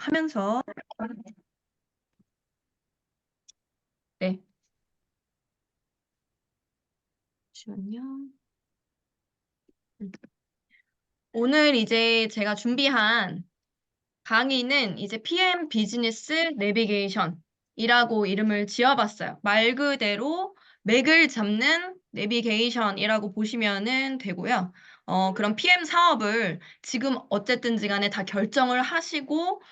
하면서 네, 잠시만요. 음. 오늘 이제 제가 준비한 강의는 이제 PM 비즈니스 내비게이션이라고 이름을 지어봤어요. 말 그대로 맥을 잡는 내비게이션이라고 보시면은 되고요. 그럼 PM 사업을 지금 어쨌든지 간에 다 결정을 하시고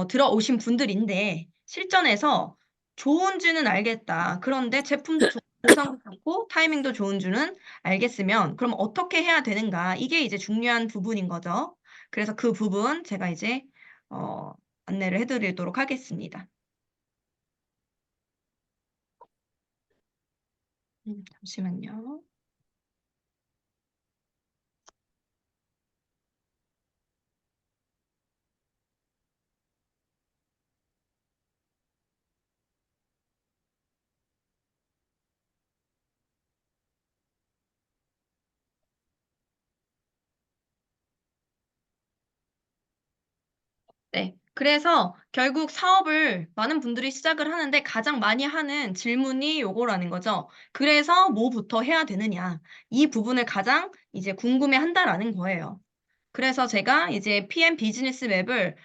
들어오신 분들인데 실전에서 좋은 줄은 알겠다. 그런데 제품도 좋고 보상도 좋고 타이밍도 좋은 줄은 알겠으면 그럼 어떻게 해야 되는가? 이게 이제 중요한 부분인 거죠. 그래서 그 부분 제가 이제 어, 안내를 해드리도록 하겠습니다. 잠시만요. 네. 그래서 결국 사업을 많은 분들이 시작을 하는데 가장 많이 하는 질문이 요거라는 거죠. 그래서 뭐부터 해야 되느냐. 이 부분을 가장 이제 궁금해 한다라는 거예요. 그래서 제가 이제 PM 비즈니스 맵을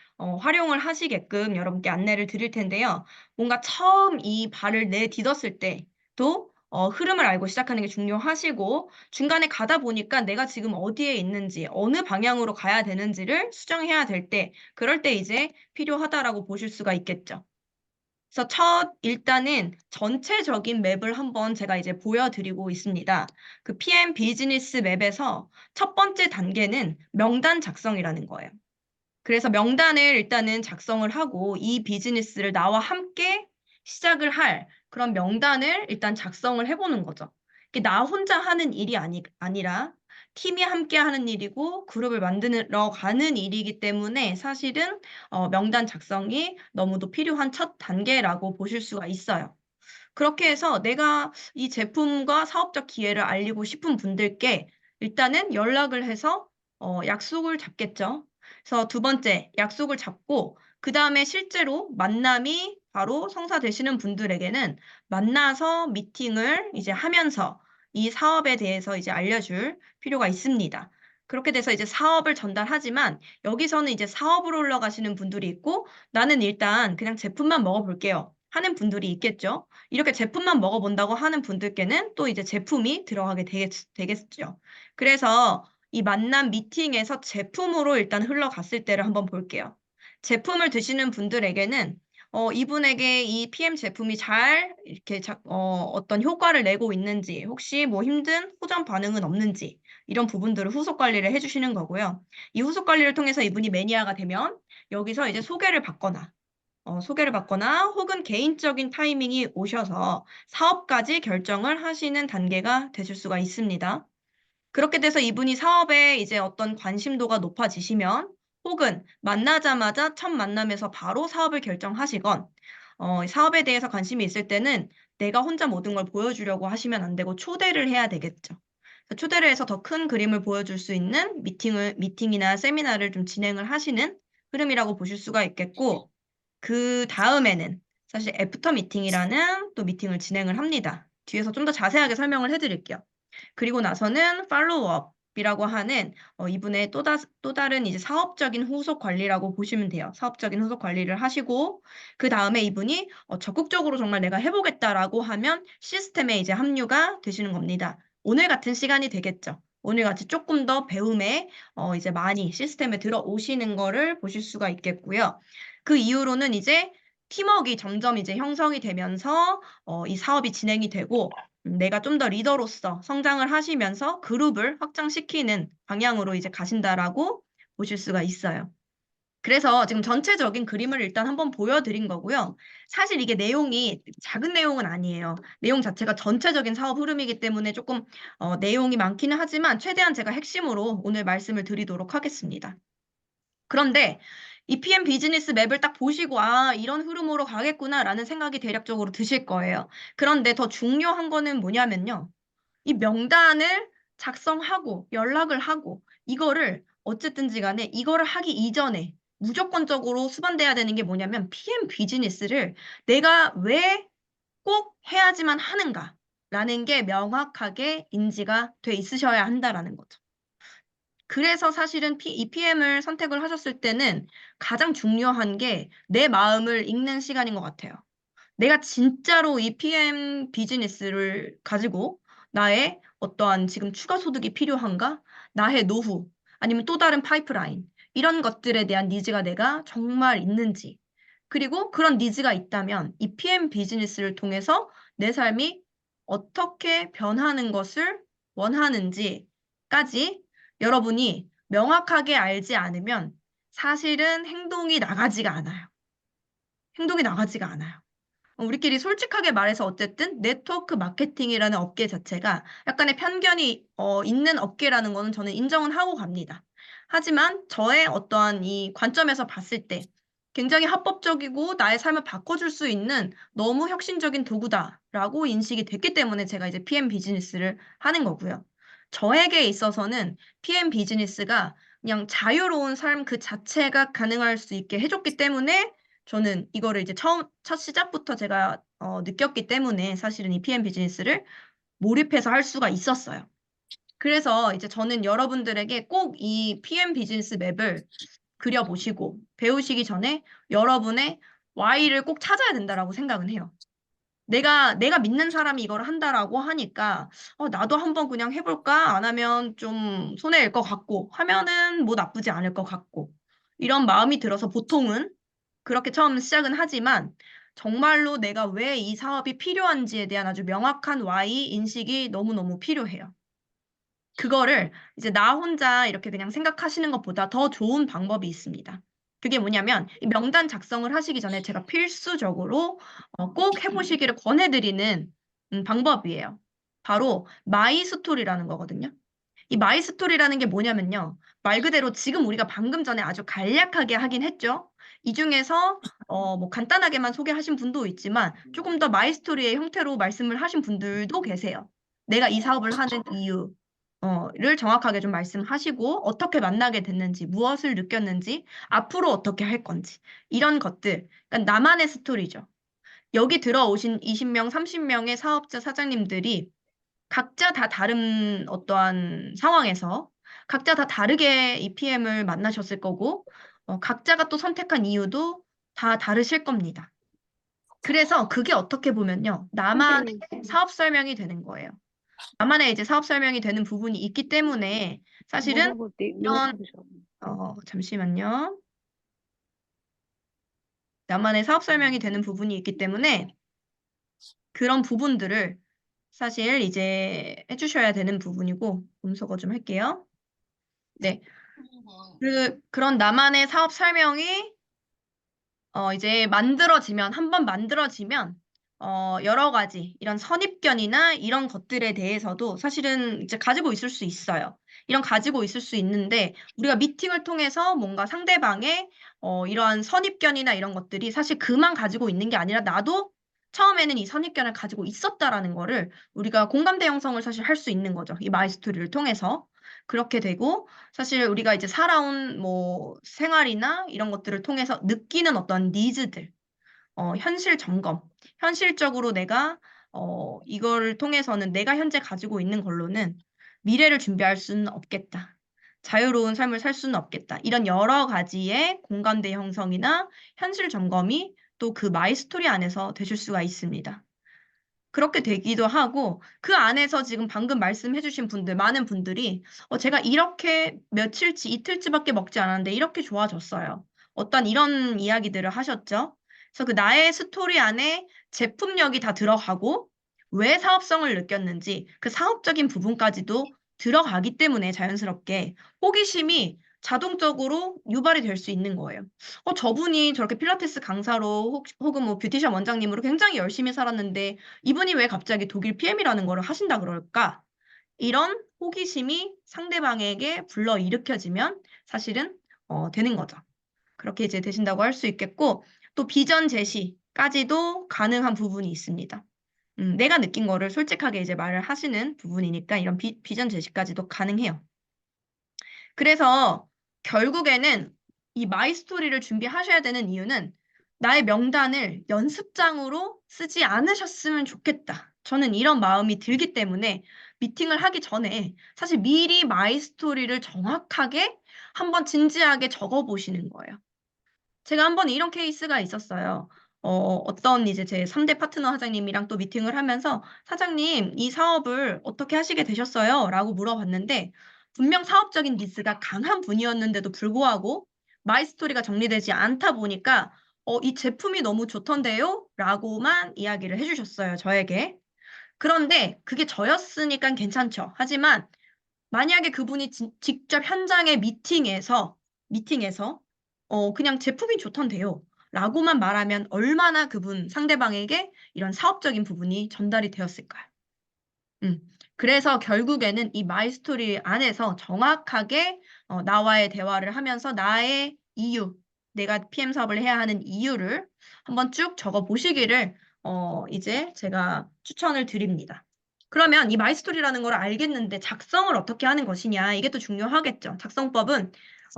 활용을 하시게끔 여러분께 안내를 드릴 텐데요. 뭔가 처음 이 발을 내딛었을 때도 흐름을 알고 시작하는 게 중요하시고 중간에 가다 보니까 내가 지금 어디에 있는지 어느 방향으로 가야 되는지를 수정해야 될 때 그럴 때 이제 필요하다라고 보실 수가 있겠죠. 그래서 일단은 전체적인 맵을 한번 제가 이제 보여드리고 있습니다. 그 PM 비즈니스 맵에서 첫 번째 단계는 명단 작성이라는 거예요. 그래서 명단을 일단은 작성을 하고 이 비즈니스를 나와 함께 시작을 할 그런 명단을 일단 작성을 해보는 거죠. 이게 나 혼자 하는 일이 아니라 팀이 함께 하는 일이고 그룹을 만들어 가는 일이기 때문에 사실은 명단 작성이 너무도 필요한 첫 단계라고 보실 수가 있어요. 그렇게 해서 내가 이 제품과 사업적 기회를 알리고 싶은 분들께 일단은 연락을 해서 약속을 잡겠죠. 그래서 두 번째, 약속을 잡고 그 다음에 실제로 만남이 바로 성사되시는 분들에게는 만나서 미팅을 이제 하면서 이 사업에 대해서 이제 알려줄 필요가 있습니다. 그렇게 돼서 이제 사업을 전달하지만 여기서는 이제 사업으로 올라가시는 분들이 있고 나는 일단 그냥 제품만 먹어볼게요. 하는 분들이 있겠죠. 이렇게 제품만 먹어본다고 하는 분들께는 또 이제 제품이 들어가게 되겠죠. 그래서 이 만남 미팅에서 제품으로 일단 흘러갔을 때를 한번 볼게요. 제품을 드시는 분들에게는 이분에게 이 PM 제품이 잘 이렇게 어떤 효과를 내고 있는지, 혹시 뭐 힘든 호전 반응은 없는지, 이런 부분들을 후속 관리를 해주시는 거고요. 이 후속 관리를 통해서 이분이 매니아가 되면 여기서 이제 소개를 받거나 혹은 개인적인 타이밍이 오셔서 사업까지 결정을 하시는 단계가 되실 수가 있습니다. 그렇게 돼서 이분이 사업에 이제 어떤 관심도가 높아지시면 혹은 만나자마자 첫 만남에서 바로 사업을 결정하시건 사업에 대해서 관심이 있을 때는 내가 혼자 모든 걸 보여주려고 하시면 안 되고 초대를 해야 되겠죠. 초대를 해서 더 큰 그림을 보여줄 수 있는 미팅이나 세미나를 좀 진행을 하시는 흐름이라고 보실 수가 있겠고, 그 다음에는 사실 애프터 미팅이라는 또 미팅을 진행을 합니다. 뒤에서 좀 더 자세하게 설명을 해드릴게요. 그리고 나서는 팔로우업이라고 하는 이분의 또 다른 이제 사업적인 후속 관리라고 보시면 돼요. 사업적인 후속 관리를 하시고 그 다음에 이분이 적극적으로 정말 내가 해보겠다라고 하면 시스템에 이제 합류가 되시는 겁니다. 오늘 같은 시간이 되겠죠. 오늘 같이 조금 더 배움에 이제 많이 시스템에 들어오시는 거를 보실 수가 있겠고요. 그 이후로는 이제 팀워크가 점점 이제 형성이 되면서 이 사업이 진행이 되고 내가 좀 더 리더로서 성장을 하시면서 그룹을 확장시키는 방향으로 이제 가신다라고 보실 수가 있어요. 그래서 지금 전체적인 그림을 일단 한번 보여드린 거고요. 사실 이게 내용이 작은 내용은 아니에요. 내용 자체가 전체적인 사업 흐름이기 때문에 조금 내용이 많기는 하지만 최대한 제가 핵심으로 오늘 말씀을 드리도록 하겠습니다. 그런데 이 PM 비즈니스 맵을 딱 보시고, 아, 이런 흐름으로 가겠구나라는 생각이 대략적으로 드실 거예요. 그런데 더 중요한 거는 뭐냐면요. 이 명단을 작성하고 연락을 하고 이거를 어쨌든지 간에 이거를 하기 이전에 무조건적으로 수반돼야 되는 게 뭐냐면 PM 비즈니스를 내가 왜 꼭 해야지만 하는가라는 게 명확하게 인지가 돼 있으셔야 한다라는 거죠. 그래서 사실은 EPM을 선택을 하셨을 때는 가장 중요한 게 내 마음을 읽는 시간인 것 같아요. 내가 진짜로 이 PM 비즈니스를 가지고 나의 어떠한 지금 추가 소득이 필요한가? 나의 노후, 아니면 또 다른 파이프라인, 이런 것들에 대한 니즈가 내가 정말 있는지. 그리고 그런 니즈가 있다면 이 PM 비즈니스를 통해서 내 삶이 어떻게 변하는 것을 원하는지까지 여러분이 명확하게 알지 않으면 사실은 행동이 나가지가 않아요. 행동이 나가지가 않아요. 우리끼리 솔직하게 말해서 어쨌든 네트워크 마케팅이라는 업계 자체가 약간의 편견이 있는 업계라는 거는 저는 인정은 하고 갑니다. 하지만 저의 어떠한 이 관점에서 봤을 때 굉장히 합법적이고 나의 삶을 바꿔줄 수 있는 너무 혁신적인 도구다라고 인식이 됐기 때문에 제가 이제 PM 비즈니스를 하는 거고요. 저에게 있어서는 PM 비즈니스가 그냥 자유로운 삶 그 자체가 가능할 수 있게 해줬기 때문에 저는 이거를 이제 첫 시작부터 제가 느꼈기 때문에 사실은 이 PM 비즈니스를 몰입해서 할 수가 있었어요. 그래서 이제 저는 여러분들에게 꼭 이 PM 비즈니스 맵을 그려보시고 배우시기 전에 여러분의 Y를 꼭 찾아야 된다라고 생각은 해요. 내가 믿는 사람이 이걸 한다라고 하니까, 나도 한번 그냥 해볼까? 안 하면 좀 손해일 것 같고, 하면은 뭐 나쁘지 않을 것 같고, 이런 마음이 들어서 보통은 그렇게 처음 시작은 하지만, 정말로 내가 왜 이 사업이 필요한지에 대한 아주 명확한 Y 인식이 너무너무 필요해요. 그거를 이제 나 혼자 이렇게 그냥 생각하시는 것보다 더 좋은 방법이 있습니다. 그게 뭐냐면 이 명단 작성을 하시기 전에 제가 필수적으로 꼭 해보시기를 권해드리는 방법이에요. 바로 마이 스토리라는 거거든요. 이 마이 스토리라는 게 뭐냐면요. 말 그대로 지금 우리가 방금 전에 아주 간략하게 하긴 했죠. 이 중에서 뭐 간단하게만 소개하신 분도 있지만 조금 더 마이 스토리의 형태로 말씀을 하신 분들도 계세요. 내가 이 사업을 하는 이유, 를 정확하게 좀 말씀하시고 어떻게 만나게 됐는지, 무엇을 느꼈는지, 앞으로 어떻게 할 건지 이런 것들, 그러니까 나만의 스토리죠. 여기 들어오신 20명, 30명의 사업자 사장님들이 각자 다 다른 어떠한 상황에서 각자 다 다르게 EPM을 만나셨을 거고, 각자가 또 선택한 이유도 다 다르실 겁니다. 그래서 그게 어떻게 보면요, 나만의 사업 설명이 되는 거예요. 나만의 이제 사업 설명이 되는 부분이 있기 때문에 사실은 이런 잠시만요. 나만의 사업 설명이 되는 부분이 있기 때문에 그런 부분들을 사실 이제 해주셔야 되는 부분이고 음소거 좀 할게요. 네. 그런 나만의 사업 설명이 이제 한번 만들어지면, 여러 가지 이런 선입견이나 이런 것들에 대해서도 사실은 이제 가지고 있을 수 있어요. 이런 가지고 있을 수 있는데, 우리가 미팅을 통해서 뭔가 상대방의, 이러한 선입견이나 이런 것들이 사실 그만 가지고 있는 게 아니라 나도 처음에는 이 선입견을 가지고 있었다라는 거를 우리가 공감대 형성을 사실 할 수 있는 거죠. 이 마이스토리를 통해서. 그렇게 되고, 사실 우리가 이제 살아온 뭐 생활이나 이런 것들을 통해서 느끼는 어떤 니즈들, 현실 점검, 현실적으로 내가 이걸 통해서는 내가 현재 가지고 있는 걸로는 미래를 준비할 수는 없겠다. 자유로운 삶을 살 수는 없겠다. 이런 여러 가지의 공감대 형성이나 현실 점검이 또 그 마이 스토리 안에서 되실 수가 있습니다. 그렇게 되기도 하고, 그 안에서 지금 방금 말씀해주신 분들, 많은 분들이, 제가 이렇게 며칠치, 이틀치밖에 먹지 않았는데 이렇게 좋아졌어요. 어떤 이런 이야기들을 하셨죠. 그래서 그 나의 스토리 안에 제품력이 다 들어가고, 왜 사업성을 느꼈는지, 그 사업적인 부분까지도 들어가기 때문에 자연스럽게 호기심이 자동적으로 유발이 될 수 있는 거예요. 저분이 저렇게 필라테스 강사로 혹은 뭐 뷰티션 원장님으로 굉장히 열심히 살았는데 이분이 왜 갑자기 독일 PM이라는 거를 하신다 그럴까? 이런 호기심이 상대방에게 불러일으켜지면 사실은 되는 거죠. 그렇게 이제 되신다고 할 수 있겠고 또 비전 제시까지도 가능한 부분이 있습니다. 내가 느낀 거를 솔직하게 이제 말을 하시는 부분이니까 이런 비전 제시까지도 가능해요. 그래서 결국에는 이 마이스토리를 준비하셔야 되는 이유는 나의 명단을 연습장으로 쓰지 않으셨으면 좋겠다. 저는 이런 마음이 들기 때문에 미팅을 하기 전에 사실 미리 마이스토리를 정확하게 한번 진지하게 적어보시는 거예요. 제가 한번 이런 케이스가 있었어요. 어떤 이제 제 3대 파트너 사장님이랑 또 미팅을 하면서 사장님, 이 사업을 어떻게 하시게 되셨어요? 라고 물어봤는데 분명 사업적인 니즈가 강한 분이었는데도 불구하고 마이스토리가 정리되지 않다 보니까 이 제품이 너무 좋던데요? 라고만 이야기를 해주셨어요, 저에게. 그런데 그게 저였으니까 괜찮죠. 하지만 만약에 그분이 직접 현장의 미팅에서 그냥 제품이 좋던데요. 라고만 말하면 얼마나 그분 상대방에게 이런 사업적인 부분이 전달이 되었을까요? 음. 그래서 결국에는 이 마이스토리 안에서 정확하게 나와의 대화를 하면서 나의 이유, 내가 PM 사업을 해야 하는 이유를 한번 쭉 적어 보시기를 이제 제가 추천을 드립니다. 그러면 이 마이스토리라는 걸 알겠는데 작성을 어떻게 하는 것이냐, 이게 또 중요하겠죠. 작성법은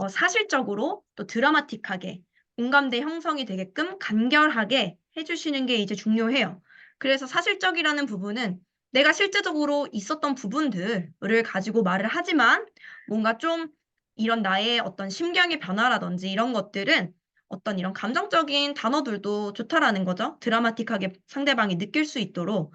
사실적으로 또 드라마틱하게 공감대 형성이 되게끔 간결하게 해주시는 게 이제 중요해요. 그래서 사실적이라는 부분은 내가 실제적으로 있었던 부분들을 가지고 말을 하지만 뭔가 좀 이런 나의 어떤 심경의 변화라든지 이런 것들은 어떤 이런 감정적인 단어들도 좋다라는 거죠. 드라마틱하게 상대방이 느낄 수 있도록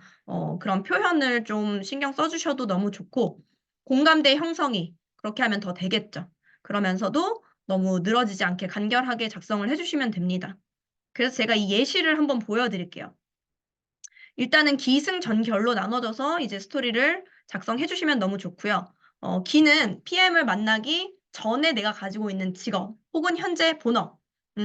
그런 표현을 좀 신경 써주셔도 너무 좋고 공감대 형성이 그렇게 하면 더 되겠죠. 그러면서도 너무 늘어지지 않게 간결하게 작성을 해주시면 됩니다. 그래서 제가 이 예시를 한번 보여드릴게요. 일단은 기승전결로 나눠져서 이제 스토리를 작성해 주시면 너무 좋고요. 기는 PM을 만나기 전에 내가 가지고 있는 직업 혹은 현재 본업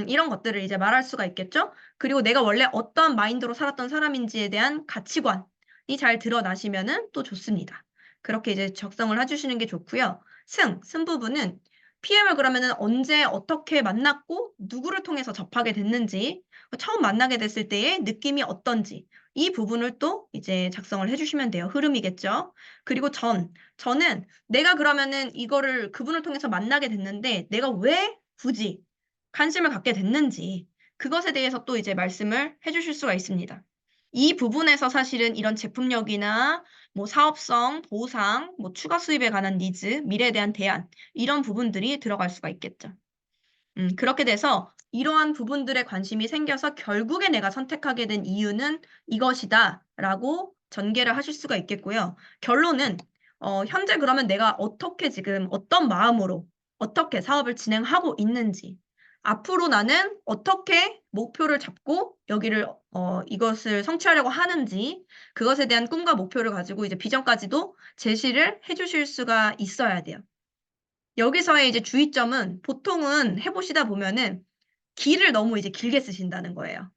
이런 것들을 이제 말할 수가 있겠죠. 그리고 내가 원래 어떤 마인드로 살았던 사람인지에 대한 가치관이 잘 드러나시면은 또 좋습니다. 그렇게 이제 작성을 해주시는 게 좋고요. 승 부분은 PM을 그러면은 언제 어떻게 만났고 누구를 통해서 접하게 됐는지 처음 만나게 됐을 때의 느낌이 어떤지 이 부분을 또 이제 작성을 해주시면 돼요. 흐름이겠죠. 그리고 저는 내가 그러면은 이거를 그분을 통해서 만나게 됐는데 내가 왜 굳이 관심을 갖게 됐는지 그것에 대해서 또 이제 말씀을 해주실 수가 있습니다. 이 부분에서 사실은 이런 제품력이나 뭐 사업성, 보상, 뭐 추가 수입에 관한 니즈, 미래에 대한 대안 이런 부분들이 들어갈 수가 있겠죠. 그렇게 돼서 이러한 부분들에 관심이 생겨서 결국에 내가 선택하게 된 이유는 이것이다 라고 전개를 하실 수가 있겠고요. 결론은 현재 그러면 내가 어떻게 지금 어떤 마음으로 어떻게 사업을 진행하고 있는지 앞으로 나는 어떻게 목표를 잡고 여기를 이것을 성취하려고 하는지 그것에 대한 꿈과 목표를 가지고 이제 비전까지도 제시를 해주실 수가 있어야 돼요. 여기서의 이제 주의점은 보통은 해보시다 보면은 길을 너무 이제 길게 쓰신다는 거예요.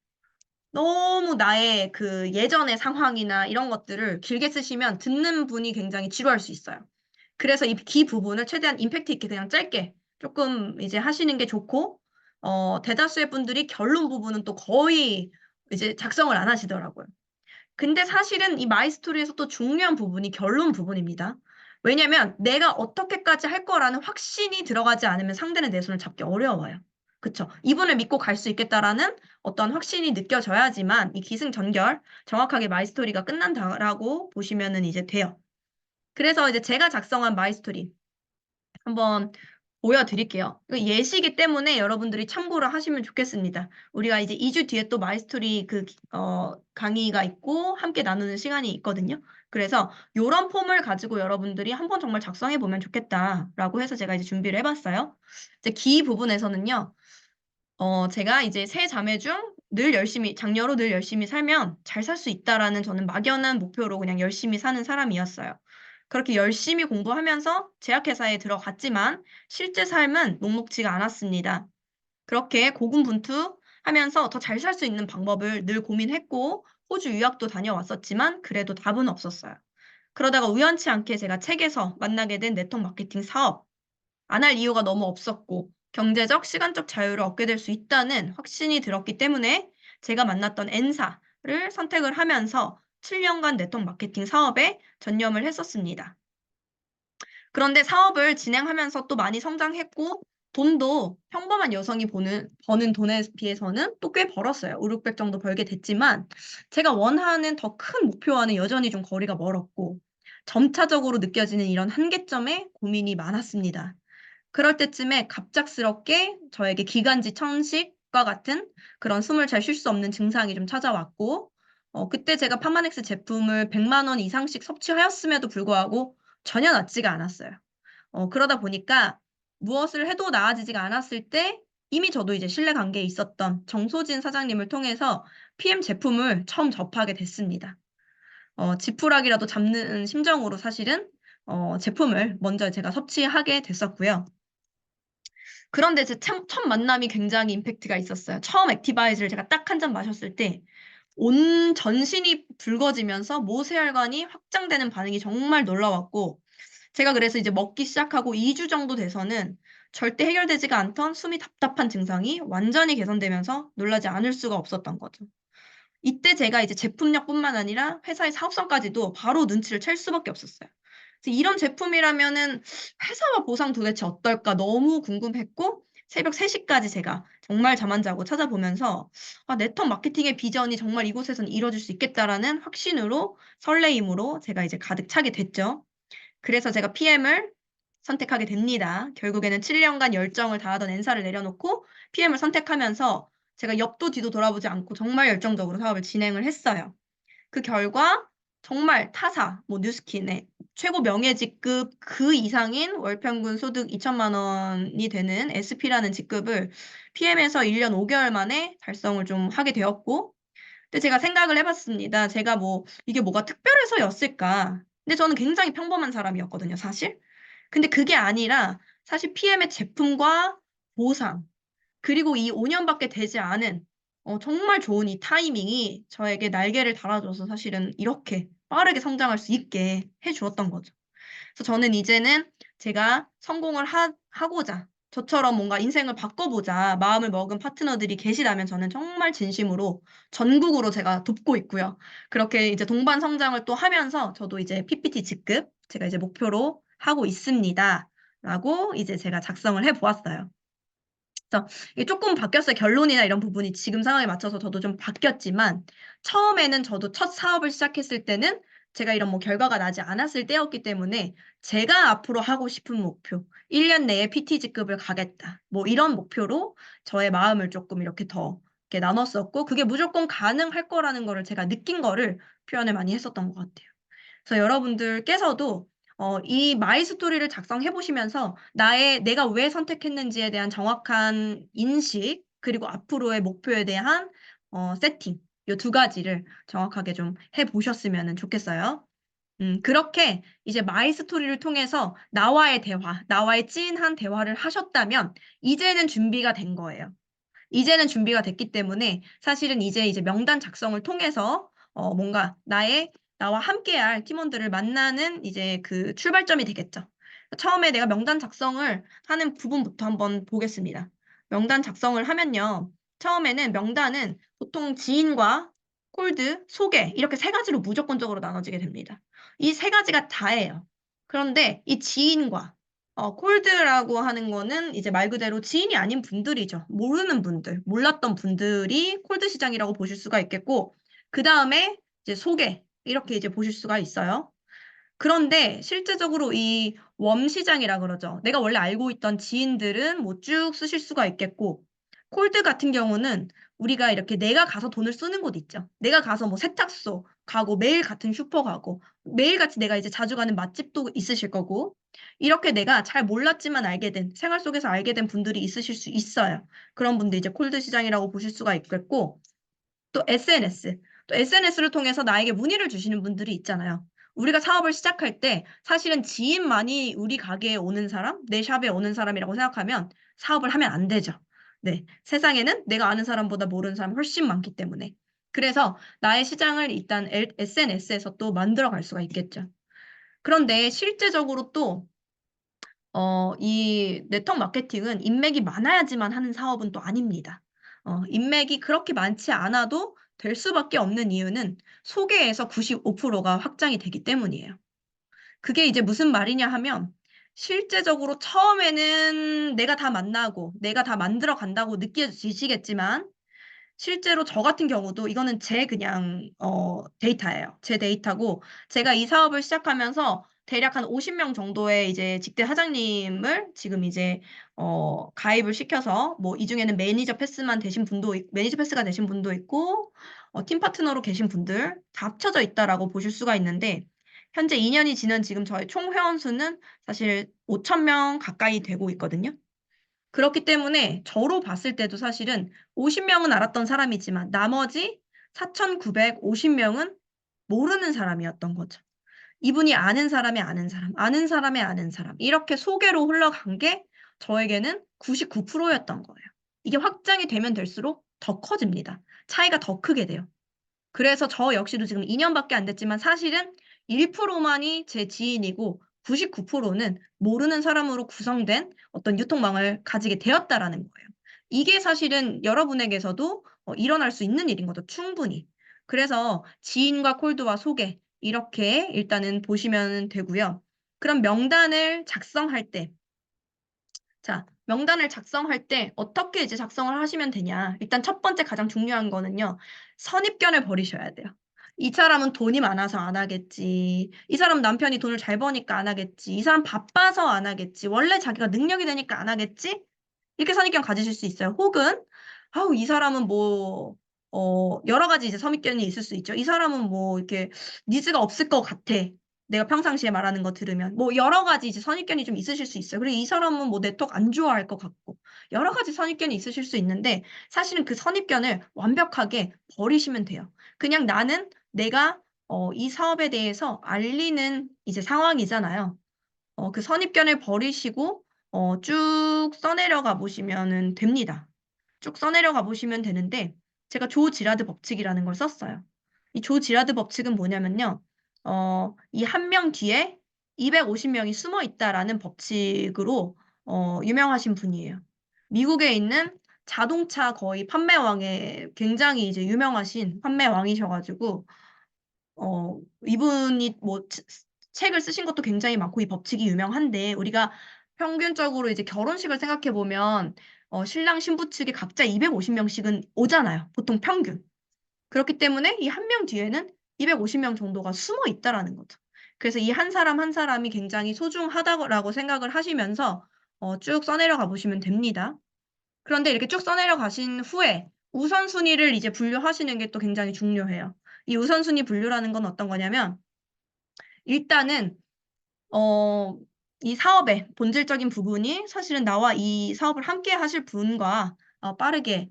너무 나의 그 예전의 상황이나 이런 것들을 길게 쓰시면 듣는 분이 굉장히 지루할 수 있어요. 그래서 이 기 부분을 최대한 임팩트 있게 그냥 짧게 조금 이제 하시는 게 좋고, 대다수의 분들이 결론 부분은 또 거의 이제 작성을 안 하시더라고요. 근데 사실은 이 마이스토리에서 또 중요한 부분이 결론 부분입니다. 왜냐면 내가 어떻게까지 할 거라는 확신이 들어가지 않으면 상대는 내 손을 잡기 어려워요. 그쵸? 이분을 믿고 갈 수 있겠다라는 어떤 확신이 느껴져야지만 이 기승전결 정확하게 마이스토리가 끝난다라고 보시면은 이제 돼요. 그래서 이제 제가 작성한 마이스토리 한번 보여드릴게요. 이거 예시이기 때문에 여러분들이 참고를 하시면 좋겠습니다. 우리가 이제 2주 뒤에 또 마이스토리 강의가 있고 함께 나누는 시간이 있거든요. 그래서 이런 폼을 가지고 여러분들이 한번 정말 작성해 보면 좋겠다라고 해서 제가 이제 준비를 해봤어요. 이제 기 부분에서는요. 제가 이제 세 자매 중 늘 열심히, 장녀로 늘 열심히 살면 잘 살 수 있다라는 저는 막연한 목표로 그냥 열심히 사는 사람이었어요. 그렇게 열심히 공부하면서 제약회사에 들어갔지만 실제 삶은 녹록지가 않았습니다. 그렇게 고군분투하면서 더 잘 살 수 있는 방법을 늘 고민했고 호주 유학도 다녀왔었지만 그래도 답은 없었어요. 그러다가 우연치 않게 제가 책에서 만나게 된 네트워크 마케팅 사업 안 할 이유가 너무 없었고 경제적, 시간적 자유를 얻게 될 수 있다는 확신이 들었기 때문에 제가 만났던 N사를 선택을 하면서 7년간 네트워크 마케팅 사업에 전념을 했었습니다. 그런데 사업을 진행하면서 또 많이 성장했고 돈도 평범한 여성이 버는 돈에 비해서는 또 꽤 벌었어요. 5, 600 정도 벌게 됐지만 제가 원하는 더 큰 목표와는 여전히 좀 거리가 멀었고 점차적으로 느껴지는 이런 한계점에 고민이 많았습니다. 그럴 때쯤에 갑작스럽게 저에게 기관지 천식과 같은 그런 숨을 잘 쉴 수 없는 증상이 좀 찾아왔고, 그때 제가 파마넥스 제품을 100만 원 이상씩 섭취하였음에도 불구하고 전혀 낫지가 않았어요. 그러다 보니까 무엇을 해도 나아지지가 않았을 때 이미 저도 이제 신뢰관계에 있었던 정소진 사장님을 통해서 PM 제품을 처음 접하게 됐습니다. 지푸라기라도 잡는 심정으로 사실은 제품을 먼저 제가 섭취하게 됐었고요. 그런데 제 첫 만남이 굉장히 임팩트가 있었어요. 처음 액티바이즈를 제가 딱 한 잔 마셨을 때 온 전신이 붉어지면서 모세혈관이 확장되는 반응이 정말 놀라웠고 제가 그래서 이제 먹기 시작하고 2주 정도 돼서는 절대 해결되지가 않던 숨이 답답한 증상이 완전히 개선되면서 놀라지 않을 수가 없었던 거죠. 이때 제가 이제 제품력뿐만 아니라 회사의 사업성까지도 바로 눈치를 챌 수밖에 없었어요. 그래서 이런 제품이라면은 회사와 보상 도대체 어떨까 너무 궁금했고 새벽 3시까지 제가 정말 잠 안 자고 찾아보면서 네트워크 마케팅의 비전이 정말 이곳에선 이루어질 수 있겠다라는 확신으로 설레임으로 제가 이제 가득 차게 됐죠. 그래서 제가 PM을 선택하게 됩니다. 결국에는 7년간 열정을 다하던 N사를 내려놓고 PM을 선택하면서 제가 옆도 뒤도 돌아보지 않고 정말 열정적으로 사업을 진행을 했어요. 그 결과 정말 타사, 뭐 뉴스킨의 최고 명예직급 그 이상인 월평균 소득 2천만 원이 되는 SP라는 직급을 PM에서 1년 5개월 만에 달성을 좀 하게 되었고, 근데 제가 생각을 해봤습니다. 제가 뭐 이게 뭐가 특별해서였을까? 근데 저는 굉장히 평범한 사람이었거든요, 사실. 근데 그게 아니라 사실 PM의 제품과 보상, 그리고 이 5년밖에 되지 않은 정말 좋은 이 타이밍이 저에게 날개를 달아줘서 사실은 이렇게 빠르게 성장할 수 있게 해주었던 거죠. 그래서 저는 이제는 제가 성공을 하고자 저처럼 뭔가 인생을 바꿔보자 마음을 먹은 파트너들이 계시다면 저는 정말 진심으로 전국으로 제가 돕고 있고요. 그렇게 이제 동반 성장을 또 하면서 저도 이제 PPT 직급 제가 이제 목표로 하고 있습니다. 라고 이제 제가 작성을 해 보았어요. 그래서 이게 조금 바뀌었어요. 결론이나 이런 부분이 지금 상황에 맞춰서 저도 좀 바뀌었지만 처음에는 저도 첫 사업을 시작했을 때는 제가 이런 뭐 결과가 나지 않았을 때였기 때문에 제가 앞으로 하고 싶은 목표, 1년 내에 PT 직급을 가겠다. 뭐 이런 목표로 저의 마음을 조금 이렇게 더 이렇게 나눴었고 그게 무조건 가능할 거라는 거를 제가 느낀 거를 표현을 많이 했었던 것 같아요. 그래서 여러분들께서도 이 마이 스토리를 작성해 보시면서 내가 왜 선택했는지에 대한 정확한 인식, 그리고 앞으로의 목표에 대한 세팅, 이 두 가지를 정확하게 좀 해 보셨으면 좋겠어요. 그렇게 이제 마이 스토리를 통해서 나와의 대화, 나와의 찐한 대화를 하셨다면 이제는 준비가 된 거예요. 이제는 준비가 됐기 때문에 사실은 이제 명단 작성을 통해서 뭔가 나와 함께할 팀원들을 만나는 이제 그 출발점이 되겠죠. 처음에 내가 명단 작성을 하는 부분부터 한번 보겠습니다. 명단 작성을 하면요. 처음에는 명단은 보통 지인과 콜드, 소개 이렇게 세 가지로 무조건적으로 나눠지게 됩니다. 이 세 가지가 다예요. 그런데 이 지인과 콜드라고 하는 거는 이제 말 그대로 지인이 아닌 분들이죠. 모르는 분들, 몰랐던 분들이 콜드 시장이라고 보실 수가 있겠고, 그 다음에 이제 소개, 이렇게 이제 보실 수가 있어요. 그런데 실제적으로 이 웜 시장이라 그러죠. 내가 원래 알고 있던 지인들은 뭐 쭉 쓰실 수가 있겠고, 콜드 같은 경우는 우리가 이렇게 내가 가서 돈을 쓰는 곳 있죠. 내가 가서 뭐 세탁소 가고 매일 같은 슈퍼 가고 매일같이 내가 이제 자주 가는 맛집도 있으실 거고 이렇게 내가 잘 몰랐지만 알게 된 생활 속에서 알게 된 분들이 있으실 수 있어요. 그런 분들 이제 콜드 시장이라고 보실 수가 있겠고 또 SNS. 또 SNS를 통해서 나에게 문의를 주시는 분들이 있잖아요. 우리가 사업을 시작할 때 사실은 지인만이 우리 가게에 오는 사람, 내 샵에 오는 사람이라고 생각하면 사업을 하면 안 되죠. 네. 세상에는 내가 아는 사람보다 모르는 사람이 훨씬 많기 때문에. 그래서 나의 시장을 일단 SNS에서 또 만들어 갈 수가 있겠죠. 그런데 실제적으로 또 이 네트워크 마케팅은 인맥이 많아야지만 하는 사업은 또 아닙니다. 인맥이 그렇게 많지 않아도 될 수밖에 없는 이유는 소개에서 95%가 확장이 되기 때문이에요. 그게 이제 무슨 말이냐 하면 실제적으로 처음에는 내가 다 만나고 내가 다 만들어 간다고 느껴지시겠지만 실제로 저 같은 경우도 이거는 제 그냥 데이터예요. 제 데이터고 제가 이 사업을 시작하면서 대략 한 50명 정도의 이제 직대 사장님을 지금 이제 가입을 시켜서 뭐 이 중에는 매니저 패스가 되신 분도 있고 팀 파트너로 계신 분들 다 합쳐져 있다라고 보실 수가 있는데 현재 2년이 지난 지금 저희 총 회원 수는 사실 5천 명 가까이 되고 있거든요. 그렇기 때문에 저로 봤을 때도 사실은 50명은 알았던 사람이지만 나머지 4,950명은 모르는 사람이었던 거죠. 이분이 아는 사람의 아는 사람, 아는 사람의 아는 사람, 이렇게 소개로 흘러간 게 저에게는 99%였던 거예요. 이게 확장이 되면 될수록 더 커집니다. 차이가 더 크게 돼요. 그래서 저 역시도 지금 2년밖에 안 됐지만 사실은 1%만이 제 지인이고 99%는 모르는 사람으로 구성된 어떤 유통망을 가지게 되었다라는 거예요. 이게 사실은 여러분에게서도 일어날 수 있는 일인 거죠. 충분히. 그래서 지인과 콜드와 소개 이렇게 일단은 보시면 되고요. 그럼 명단을 작성할 때 자, 명단을 작성할 때 어떻게 이제 작성을 하시면 되냐. 일단 첫 번째 가장 중요한 거는요. 선입견을 버리셔야 돼요. 이 사람은 돈이 많아서 안 하겠지. 이 사람 남편이 돈을 잘 버니까 안 하겠지. 이 사람 바빠서 안 하겠지. 원래 자기가 능력이 되니까 안 하겠지? 이렇게 선입견 가지실 수 있어요. 혹은, 아우, 이 사람은 뭐, 여러 가지 이제 선입견이 있을 수 있죠. 이 사람은 뭐, 이렇게, 니즈가 없을 것 같아. 내가 평상시에 말하는 거 들으면. 뭐, 여러 가지 이제 선입견이 좀 있으실 수 있어요. 그리고 이 사람은 뭐, 네트워크 안 좋아할 것 같고. 여러 가지 선입견이 있으실 수 있는데, 사실은 그 선입견을 완벽하게 버리시면 돼요. 그냥 나는 내가, 이 사업에 대해서 알리는 이제 상황이잖아요. 그 선입견을 버리시고 쭉 써내려가 보시면은 됩니다. 쭉 써내려가 보시면 되는데 제가 조 지라드 법칙이라는 걸 썼어요. 이 조 지라드 법칙은 뭐냐면요. 이 한 명 뒤에 250명이 숨어 있다라는 법칙으로 유명하신 분이에요. 미국에 있는 자동차 거의 판매왕에 굉장히 이제 유명하신 판매왕이셔가지고 이분이 뭐 책을 쓰신 것도 굉장히 많고 이 법칙이 유명한데 우리가 평균적으로 이제 결혼식을 생각해 보면 신랑 신부 측에 각자 250명씩은 오잖아요. 보통 평균. 그렇기 때문에 이 한 명 뒤에는 250명 정도가 숨어 있다라는 거죠. 그래서 이 한 사람 한 사람이 굉장히 소중하다고 생각을 하시면서 쭉 써내려가 보시면 됩니다. 그런데 이렇게 쭉 써내려 가신 후에 우선순위를 이제 분류하시는 게 또 굉장히 중요해요. 이 우선순위 분류라는 건 어떤 거냐면 일단은 어, 이 사업의 본질적인 부분이 사실은 나와 이 사업을 함께 하실 분과 빠르게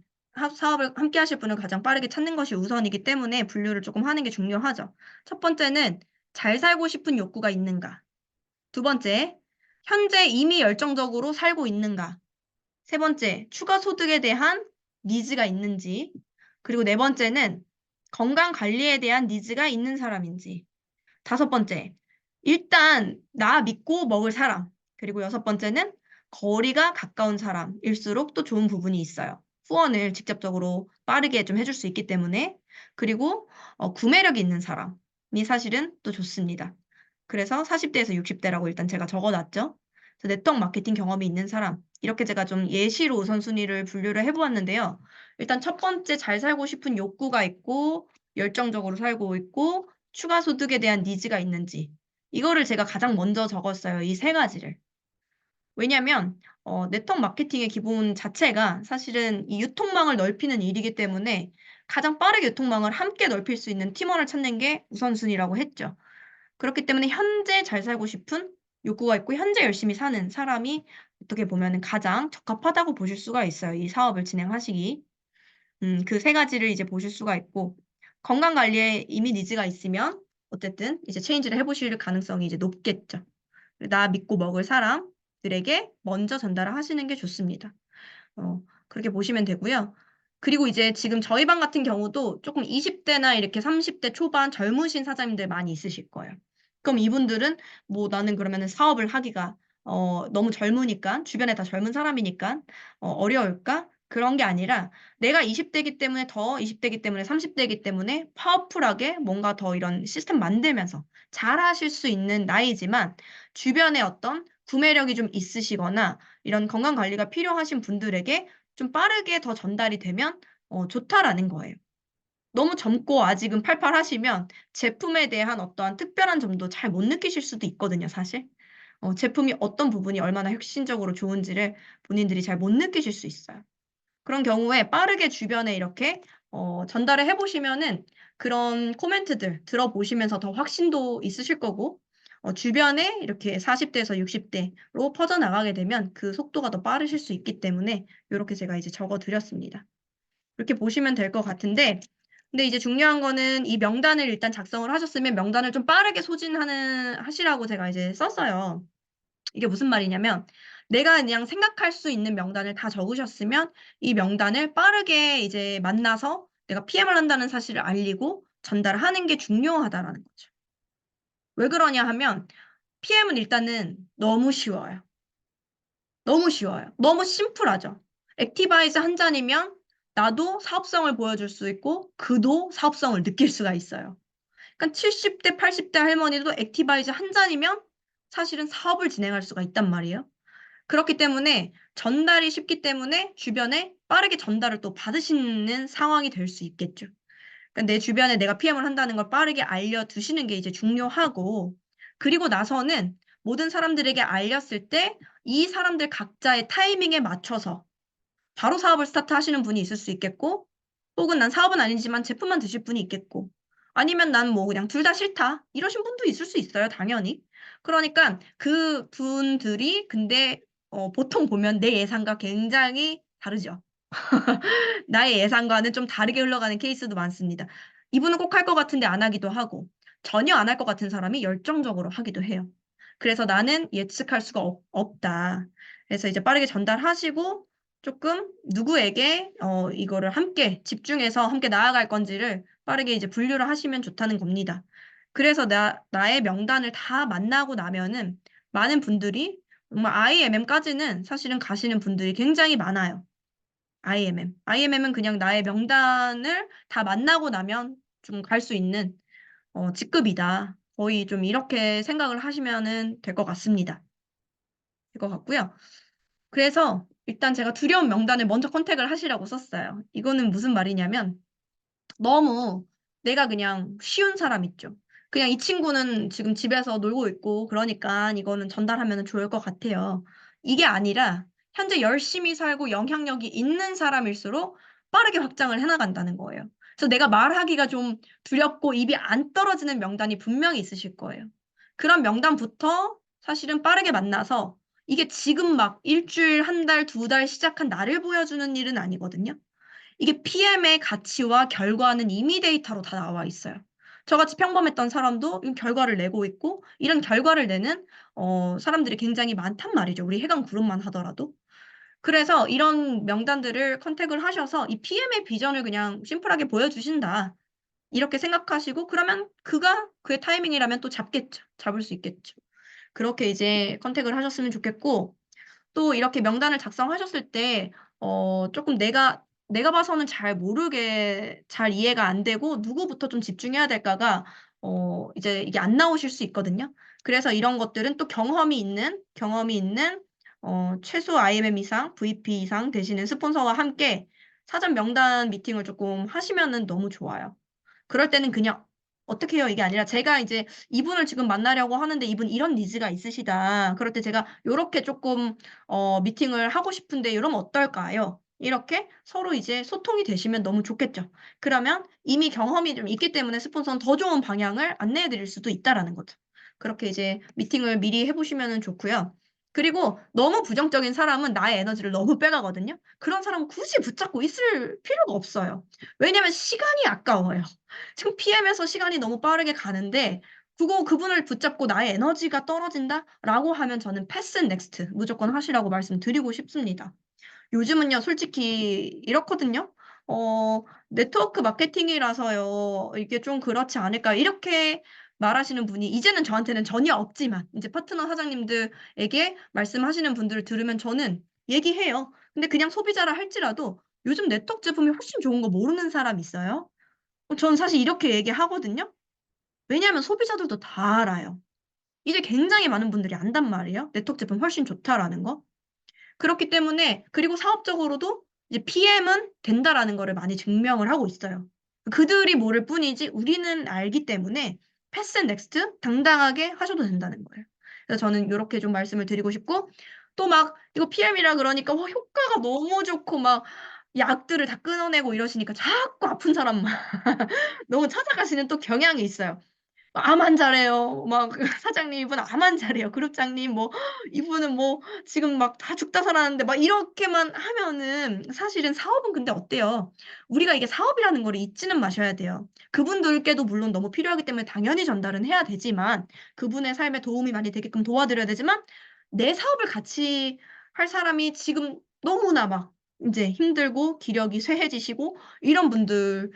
사업을 함께 하실 분을 가장 빠르게 찾는 것이 우선이기 때문에 분류를 조금 하는 게 중요하죠. 첫 번째는 잘 살고 싶은 욕구가 있는가? 두 번째, 현재 이미 열정적으로 살고 있는가? 세 번째, 추가 소득에 대한 니즈가 있는지. 그리고 네 번째는 건강 관리에 대한 니즈가 있는 사람인지. 다섯 번째, 일단 나 믿고 먹을 사람. 그리고 여섯 번째는 거리가 가까운 사람일수록 또 좋은 부분이 있어요. 후원을 직접적으로 빠르게 좀 해줄 수 있기 때문에. 그리고 구매력이 있는 사람이 사실은 또 좋습니다. 그래서 40대에서 60대라고 일단 제가 적어놨죠. 그래서 네트워크 마케팅 경험이 있는 사람. 이렇게 제가 좀 예시로 우선순위를 분류를 해보았는데요. 일단 첫 번째 잘 살고 싶은 욕구가 있고 열정적으로 살고 있고 추가 소득에 대한 니즈가 있는지. 이거를 제가 가장 먼저 적었어요. 이 세 가지를. 왜냐면, 네트워크 마케팅의 기본 자체가 사실은 이 유통망을 넓히는 일이기 때문에 가장 빠르게 유통망을 함께 넓힐 수 있는 팀원을 찾는 게 우선순위라고 했죠. 그렇기 때문에 현재 잘 살고 싶은 욕구가 있고 현재 열심히 사는 사람이 어떻게 보면 가장 적합하다고 보실 수가 있어요. 이 사업을 진행하시기. 그 세 가지를 이제 보실 수가 있고, 건강 관리에 이미 니즈가 있으면, 어쨌든 이제 체인지를 해보실 가능성이 이제 높겠죠. 나 믿고 먹을 사람들에게 먼저 전달을 하시는 게 좋습니다. 그렇게 보시면 되고요. 그리고 이제 지금 저희 반 같은 경우도 조금 20대나 이렇게 30대 초반 젊으신 사장님들 많이 있으실 거예요. 그럼 이분들은 뭐 나는 그러면은 사업을 하기가 너무 젊으니까 주변에 다 젊은 사람이니까 어려울까? 그런 게 아니라 내가 20대이기 때문에 더 20대이기 때문에 30대이기 때문에 파워풀하게 뭔가 더 이런 시스템 만들면서 잘 하실 수 있는 나이지만 주변에 어떤 구매력이 좀 있으시거나 이런 건강 관리가 필요하신 분들에게 좀 빠르게 더 전달이 되면 좋다라는 거예요. 너무 젊고 아직은 팔팔하시면 제품에 대한 어떠한 특별한 점도 잘 못 느끼실 수도 있거든요, 사실. 제품이 어떤 부분이 얼마나 혁신적으로 좋은지를 본인들이 잘 못 느끼실 수 있어요. 그런 경우에 빠르게 주변에 이렇게 전달을 해 보시면은 그런 코멘트들 들어보시면서 더 확신도 있으실 거고, 주변에 이렇게 40 대에서 60 대로 퍼져나가게 되면 그 속도가 더 빠르실 수 있기 때문에 요렇게 제가 이제 적어 드렸습니다. 이렇게 보시면 될 것 같은데, 근데 이제 중요한 거는 이 명단을 일단 작성을 하셨으면 명단을 좀 빠르게 하시라고 제가 이제 썼어요. 이게 무슨 말이냐면, 내가 그냥 생각할 수 있는 명단을 다 적으셨으면 이 명단을 빠르게 이제 만나서 내가 PM을 한다는 사실을 알리고 전달하는 게 중요하다라는 거죠. 왜 그러냐 하면 PM은 일단은 너무 쉬워요. 너무 쉬워요. 너무 심플하죠. 액티바이즈 한 잔이면 나도 사업성을 보여줄 수 있고 그도 사업성을 느낄 수가 있어요. 그러니까 70 대, 80대 할머니도 액티바이즈 한 잔이면 사실은 사업을 진행할 수가 있단 말이에요. 그렇기 때문에 전달이 쉽기 때문에 주변에 빠르게 전달을 또 받으시는 상황이 될 수 있겠죠. 그러니까 내 주변에 내가 PM을 한다는 걸 빠르게 알려두시는 게 이제 중요하고, 그리고 나서는 모든 사람들에게 알렸을 때 이 사람들 각자의 타이밍에 맞춰서 바로 사업을 스타트하시는 분이 있을 수 있겠고, 혹은 난 사업은 아니지만 제품만 드실 분이 있겠고, 아니면 난 뭐 그냥 둘 다 싫다 이러신 분도 있을 수 있어요, 당연히. 그러니까 그분들이 근데 보통 보면 내 예상과 굉장히 다르죠. 나의 예상과는 좀 다르게 흘러가는 케이스도 많습니다. 이분은 꼭 할 것 같은데 안 하기도 하고, 전혀 안 할 것 같은 사람이 열정적으로 하기도 해요. 그래서 나는 예측할 수가 없다. 그래서 이제 빠르게 전달하시고 조금 누구에게 이거를 함께 집중해서 함께 나아갈 건지를 빠르게 이제 분류를 하시면 좋다는 겁니다. 그래서 나의 명단을 다 만나고 나면은 많은 분들이 정말 IMM까지는 사실은 가시는 분들이 굉장히 많아요. IMM. IMM은 그냥 나의 명단을 다 만나고 나면 좀 갈 수 있는 직급이다. 거의 좀 이렇게 생각을 하시면은 될 것 같습니다. 될 것 같고요. 그래서 일단 제가 두려운 명단을 먼저 컨택을 하시라고 썼어요. 이거는 무슨 말이냐면 너무 내가 그냥 쉬운 사람 있죠. 그냥 이 친구는 지금 집에서 놀고 있고 그러니까 이거는 전달하면 좋을 것 같아요. 이게 아니라 현재 열심히 살고 영향력이 있는 사람일수록 빠르게 확장을 해나간다는 거예요. 그래서 내가 말하기가 좀 두렵고 입이 안 떨어지는 명단이 분명히 있으실 거예요. 그런 명단부터 사실은 빠르게 만나서 이게 지금 막 일주일, 한 달, 두 달 시작한 나를 보여주는 일은 아니거든요. 이게 PM의 가치와 결과는 이미 데이터로 다 나와 있어요. 저같이 평범했던 사람도 이 결과를 내고 있고 이런 결과를 내는 사람들이 굉장히 많단 말이죠. 우리 해당 그룹만 하더라도. 그래서 이런 명단들을 컨택을 하셔서 이 PM의 비전을 그냥 심플하게 보여주신다. 이렇게 생각하시고 그러면 그가 그의 타이밍이라면 또 잡겠죠. 잡을 수 있겠죠. 그렇게 이제 컨택을 하셨으면 좋겠고, 또 이렇게 명단을 작성하셨을 때 쪼끔 내가 봐서는 잘 모르게 잘 이해가 안 되고 누구부터 좀 집중해야 될까가 이제 이게 안 나오실 수 있거든요. 그래서 이런 것들은 또 경험이 있는 최소 IMM 이상, VP 이상 되시는 스폰서와 함께 사전 명단 미팅을 쪼끔 하시면은 너무 좋아요. 그럴 때는 그냥 "어떻게 해요?" 이게 아니라 제가 이제 "이분을 지금 만나려고 하는데 이분 이런 니즈가 있으시다. 그럴 때 제가 요렇게 쪼끔 미팅을 하고 싶은데 요러면 어떨까요?" 이렇게 서로 이제 소통이 되시면 너무 좋겠죠. 그러면 이미 경험이 좀 있기 때문에 스폰서는 더 좋은 방향을 안내해 드릴 수도 있다라는 거죠. 그렇게 이제 미팅을 미리 해 보시면은 좋고요. 그리고 너무 부정적인 사람은 나의 에너지를 너무 빼가거든요. 그런 사람은 굳이 붙잡고 있을 필요가 없어요. 왜냐면 시간이 아까워요. 지금 PM에서 시간이 너무 빠르게 가는데 그분을 붙잡고 '나의 에너지가 떨어진다.'라고 하면 저는 패스 넥스트 무조건 하시라고 말씀드리고 싶습니다. 요즘은요 솔직히 이렇거든요. "네트워크 마케팅이라서요. 이게 좀 그렇지 않을까." 이렇게 말하시는 분이 이제는 저한테는 전혀 없지만 인제 파트너 사장님들에게 말씀하시는 분들을 들으면 저는 얘기해요. 근데 그냥 소비자라 할지라도 "요즘 네트워크 제품이 훨씬 좋은 거 모르는 사람 있어요?" 저는 사실 이렇게 얘기하거든요. 왜냐하면 소비자들도 다 알아요. 이제 굉장히 많은 분들이 안단 말이에요. 네트워크 제품 훨씬 좋다라는 거. 그렇기 때문에, 그리고 사업적으로도 이제 PM은 된다라는 거를 많이 증명을 하고 있어요. 그들이 모를 뿐이지 우리는 알기 때문에 패스 넥스트 당당하게 하셔도 된다는 거예요. 그래서 저는 이렇게 좀 말씀을 드리고 싶고, 또 막 이거 PM이라 그러니까 효과가 너무 좋고 막 약들을 다 끊어내고 이러시니까 자꾸 아픈 사람만 너무 찾아가시는 또 경향이 있어요. 암만 잘해요. 막 사장님 이분 암만 잘해요. 그룹장님 뭐 이분은 뭐 지금 막 다 죽다 살았는데 막 이렇게만 하면은 사실은 사업은 근데 어때요? 우리가 이게 사업이라는 걸 잊지는 마셔야 돼요. 그분들께도 물론 너무 필요하기 때문에 당연히 전달은 해야 되지만 그분의 삶에 도움이 많이 되게끔 도와드려야 되지만 내 사업을 같이 할 사람이 지금 너무나 막 인제 힘들고 기력이 쇠해지시고 이런 분들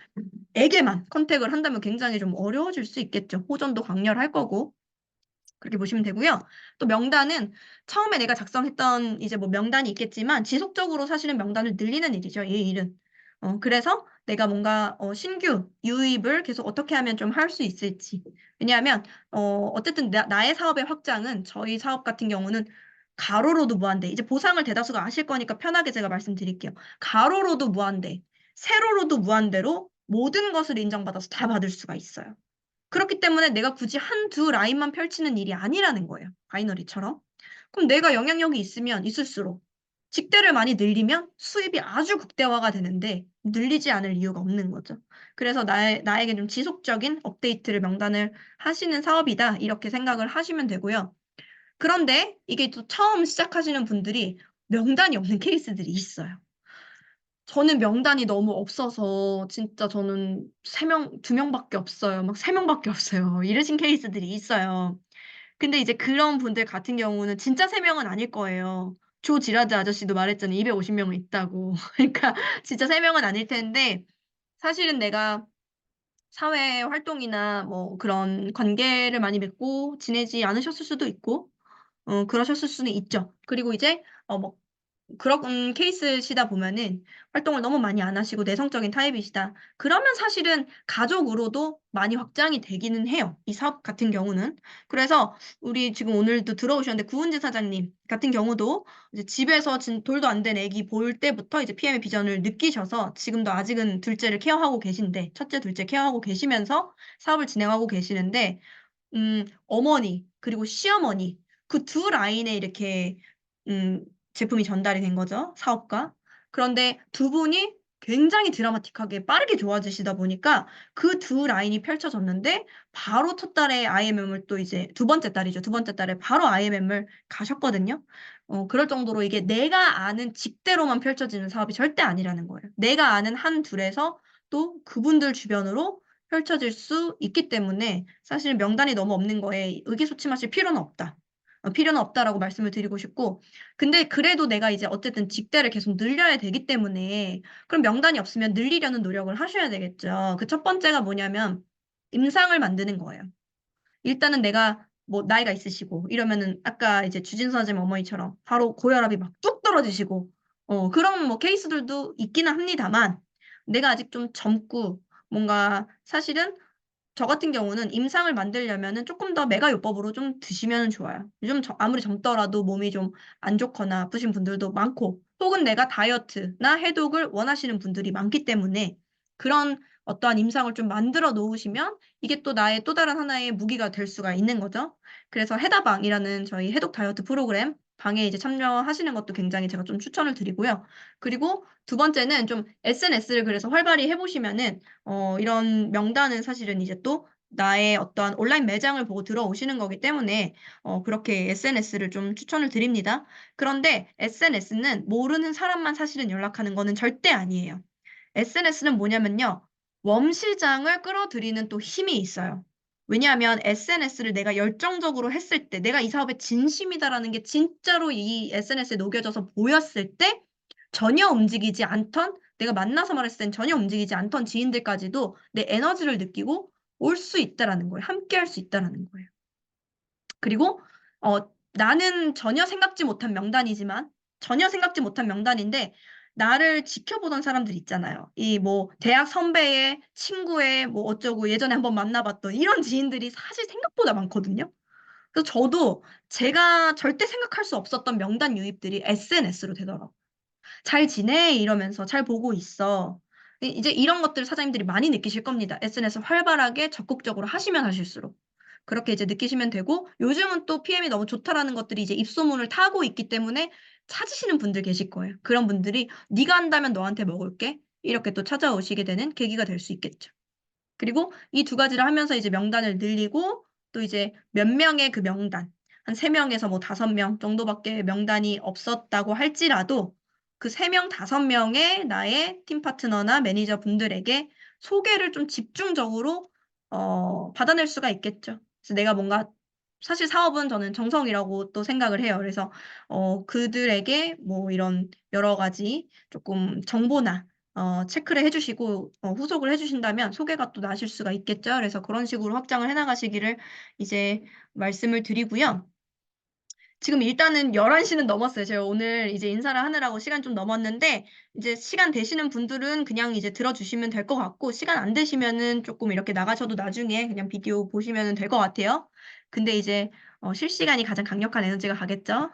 에게만 컨택을 한다면 굉장히 좀 어려워질 수 있겠죠. 호전도 강렬할 거고. 그렇게 보시면 되고요. 또 명단은 처음에 내가 작성했던 이제 뭐 명단이 있겠지만 지속적으로 사실은 명단을 늘리는 일이죠, 이 일은. 그래서 내가 뭔가 신규 유입을 계속 어떻게 하면 좀 할 수 있을지. 왜냐하면 어쨌든 나의 사업의 확장은 저희 사업 같은 경우는 가로로도 무한대. 이제 보상을 대다수가 아실 거니까 편하게 제가 말씀드릴게요. 가로로도 무한대, 세로로도 무한대로 모든 것을 인정받아서 다 받을 수가 있어요. 그렇기 때문에 내가 굳이 한두 라인만 펼치는 일이 아니라는 거예요. 바이너리처럼. 그럼 내가 영향력이 있으면 있을수록 직대를 많이 늘리면 수입이 아주 극대화가 되는데 늘리지 않을 이유가 없는 거죠. 그래서 나에게 좀 지속적인 업데이트를 명단을 하시는 사업이다. 이렇게 생각을 하시면 되고요. 그런데 이게 또 처음 시작하시는 분들이 명단이 없는 케이스들이 있어요. 저는 명단이 너무 없어서 진짜 저는 3명, 2명밖에 없어요. 막 3명밖에 없어요. 이러신 케이스들이 있어요. 근데 이제 그런 분들 같은 경우는 진짜 3명은 아닐 거예요. 조 지라드 아저씨도 말했잖아요. 250명은 있다고. 그러니까 진짜 3명은 아닐 텐데 사실은 내가 사회 활동이나 뭐 그런 관계를 많이 맺고 지내지 않으셨을 수도 있고 그러셨을 수는 있죠. 그리고 이제 뭐 그런 케이스시다 보면은 활동을 너무 많이 안 하시고 내성적인 타입이시다. 그러면 사실은 가족으로도 많이 확장이 되기는 해요. 이 사업 같은 경우는. 그래서 우리 지금 오늘도 들어오셨는데 구은지 사장님 같은 경우도 이제 집에서 돌도 안 된 아기 볼 때부터 이제 PM의 비전을 느끼셔서 지금도 아직은 둘째를 케어하고 계신데 첫째, 둘째 케어하고 계시면서 사업을 진행하고 계시는데 어머니 그리고 시어머니 그 두 라인에 이렇게 음 제품이 전달이 된 거죠, 사업과. 그런데 두 분이 굉장히 드라마틱하게 빠르게 좋아지시다 보니까 그 두 라인이 펼쳐졌는데 바로 첫 달에 IMM을 또 이제 두 번째 달이죠. 두 번째 달에 바로 IMM을 가셨거든요. 그럴 정도로 이게 내가 아는 직대로만 펼쳐지는 사업이 절대 아니라는 거예요. 내가 아는 한둘에서 또 그분들 주변으로 펼쳐질 수 있기 때문에 사실 명단이 너무 없는 거에 의기소침하실 필요는 없다. 필요는 없다라고 말씀을 드리고 싶고 근데 그래도 내가 이제 어쨌든 직대를 계속 늘려야 되기 때문에 그럼 명단이 없으면 늘리려는 노력을 하셔야 되겠죠. 그 첫 번째가 뭐냐면 임상을 만드는 거예요. 일단은 내가 뭐 나이가 있으시고 이러면은 아까 이제 주진수 선생님 어머니처럼 바로 고혈압이 막 뚝 떨어지시고 그런 뭐 케이스들도 있기는 합니다만 내가 아직 좀 젊고 뭔가 사실은 저 같은 경우는 임상을 만들려면은 쪼끔 더 메가요법으로 좀 드시면은 좋아요. 요즘 아무리 젊더라도 몸이 좀 안 좋거나 아프신 분들도 많고 혹은 내가 다이어트나 해독을 원하시는 분들이 많기 때문에 그런 어떠한 임상을 좀 만들어 놓으시면 이게 또 나의 또 다른 하나의 무기가 될 수가 있는 거죠. 그래서 해다방이라는 저희 해독 다이어트 프로그램 방에 이제 참여하시는 것도 굉장히 제가 좀 추천을 드리고요. 그리고 두 번째는 좀 SNS를 그래서 활발히 해 보시면은 이런 명단은 사실은 이제 또 나의 어떠한 온라인 매장을 보고 들어오시는 거기 때문에 그렇게 SNS를 좀 추천을 드립니다. 그런데 SNS는 모르는 사람만 사실은 연락하는 거는 절대 아니에요. SNS는 뭐냐면요. 웜시장을 끌어들이는 또 힘이 있어요. 왜냐하면 SNS를 내가 열정적으로 했을 때, 내가 이 사업에 진심이다라는 게 진짜로 이 SNS에 녹여져서 보였을 때 전혀 움직이지 않던 내가 만나서 말했을 땐 전혀 움직이지 않던 지인들까지도 내 에너지를 느끼고 올 수 있다라는 거예요. 함께할 수 있다라는 거예요. 그리고 나는 전혀 생각지 못한 명단이지만 전혀 생각지 못한 명단인데 나를 지켜보던 사람들 있잖아요. 이 뭐 대학 선배의 친구의 뭐 어쩌고 예전에 한번 만나 봤던 이런 지인들이 사실 생각보다 많거든요. 그래서 저도 제가 절대 생각할 수 없었던 명단 유입들이 SNS로 되더라고요. 잘 지내? 이러면서 잘 보고 있어. 이제 이런 것들 사장님들이 많이 느끼실 겁니다. SNS 활발하게 적극적으로 하시면 하실수록. 그렇게 이제 느끼시면 되고, 요즘은 또 PM이 너무 좋다라는 것들이 이제 입소문을 타고 있기 때문에 찾으시는 분들 계실 거예요. 그런 분들이 네가 한다면 너한테 먹을게. 이렇게 또 찾아오시게 되는 계기가 될 수 있겠죠. 그리고 이 두 가지를 하면서 이제 명단을 늘리고 또 이제 몇 명의 그 명단, 한 3명에서 뭐 5명 정도밖에 명단이 없었다고 할지라도 그 3명, 5명의 나의 팀 파트너나 매니저 분들에게 소개를 좀 집중적으로 받아낼 수가 있겠죠. 그래서 내가 뭔가 사실 사업은 저는 정성이라고 또 생각을 해요. 그래서 그들에게 뭐 이런 여러 가지 조금 정보나 체크를 해주시고 후속을 해주신다면 소개가 또 나실 수가 있겠죠. 그래서 그런 식으로 확장을 해나가시기를 이제 말씀을 드리고요. 지금 일단은 11시는 넘었어요. 제가 오늘 이제 인사를 하느라고 시간 좀 넘었는데, 이제 시간 되시는 분들은 그냥 이제 들어주시면 될 것 같고, 시간 안 되시면은 조금 이렇게 나가셔도 나중에 그냥 비디오 보시면 될 것 같아요. 근데 이제 실시간이 가장 강력한 에너지가 가겠죠.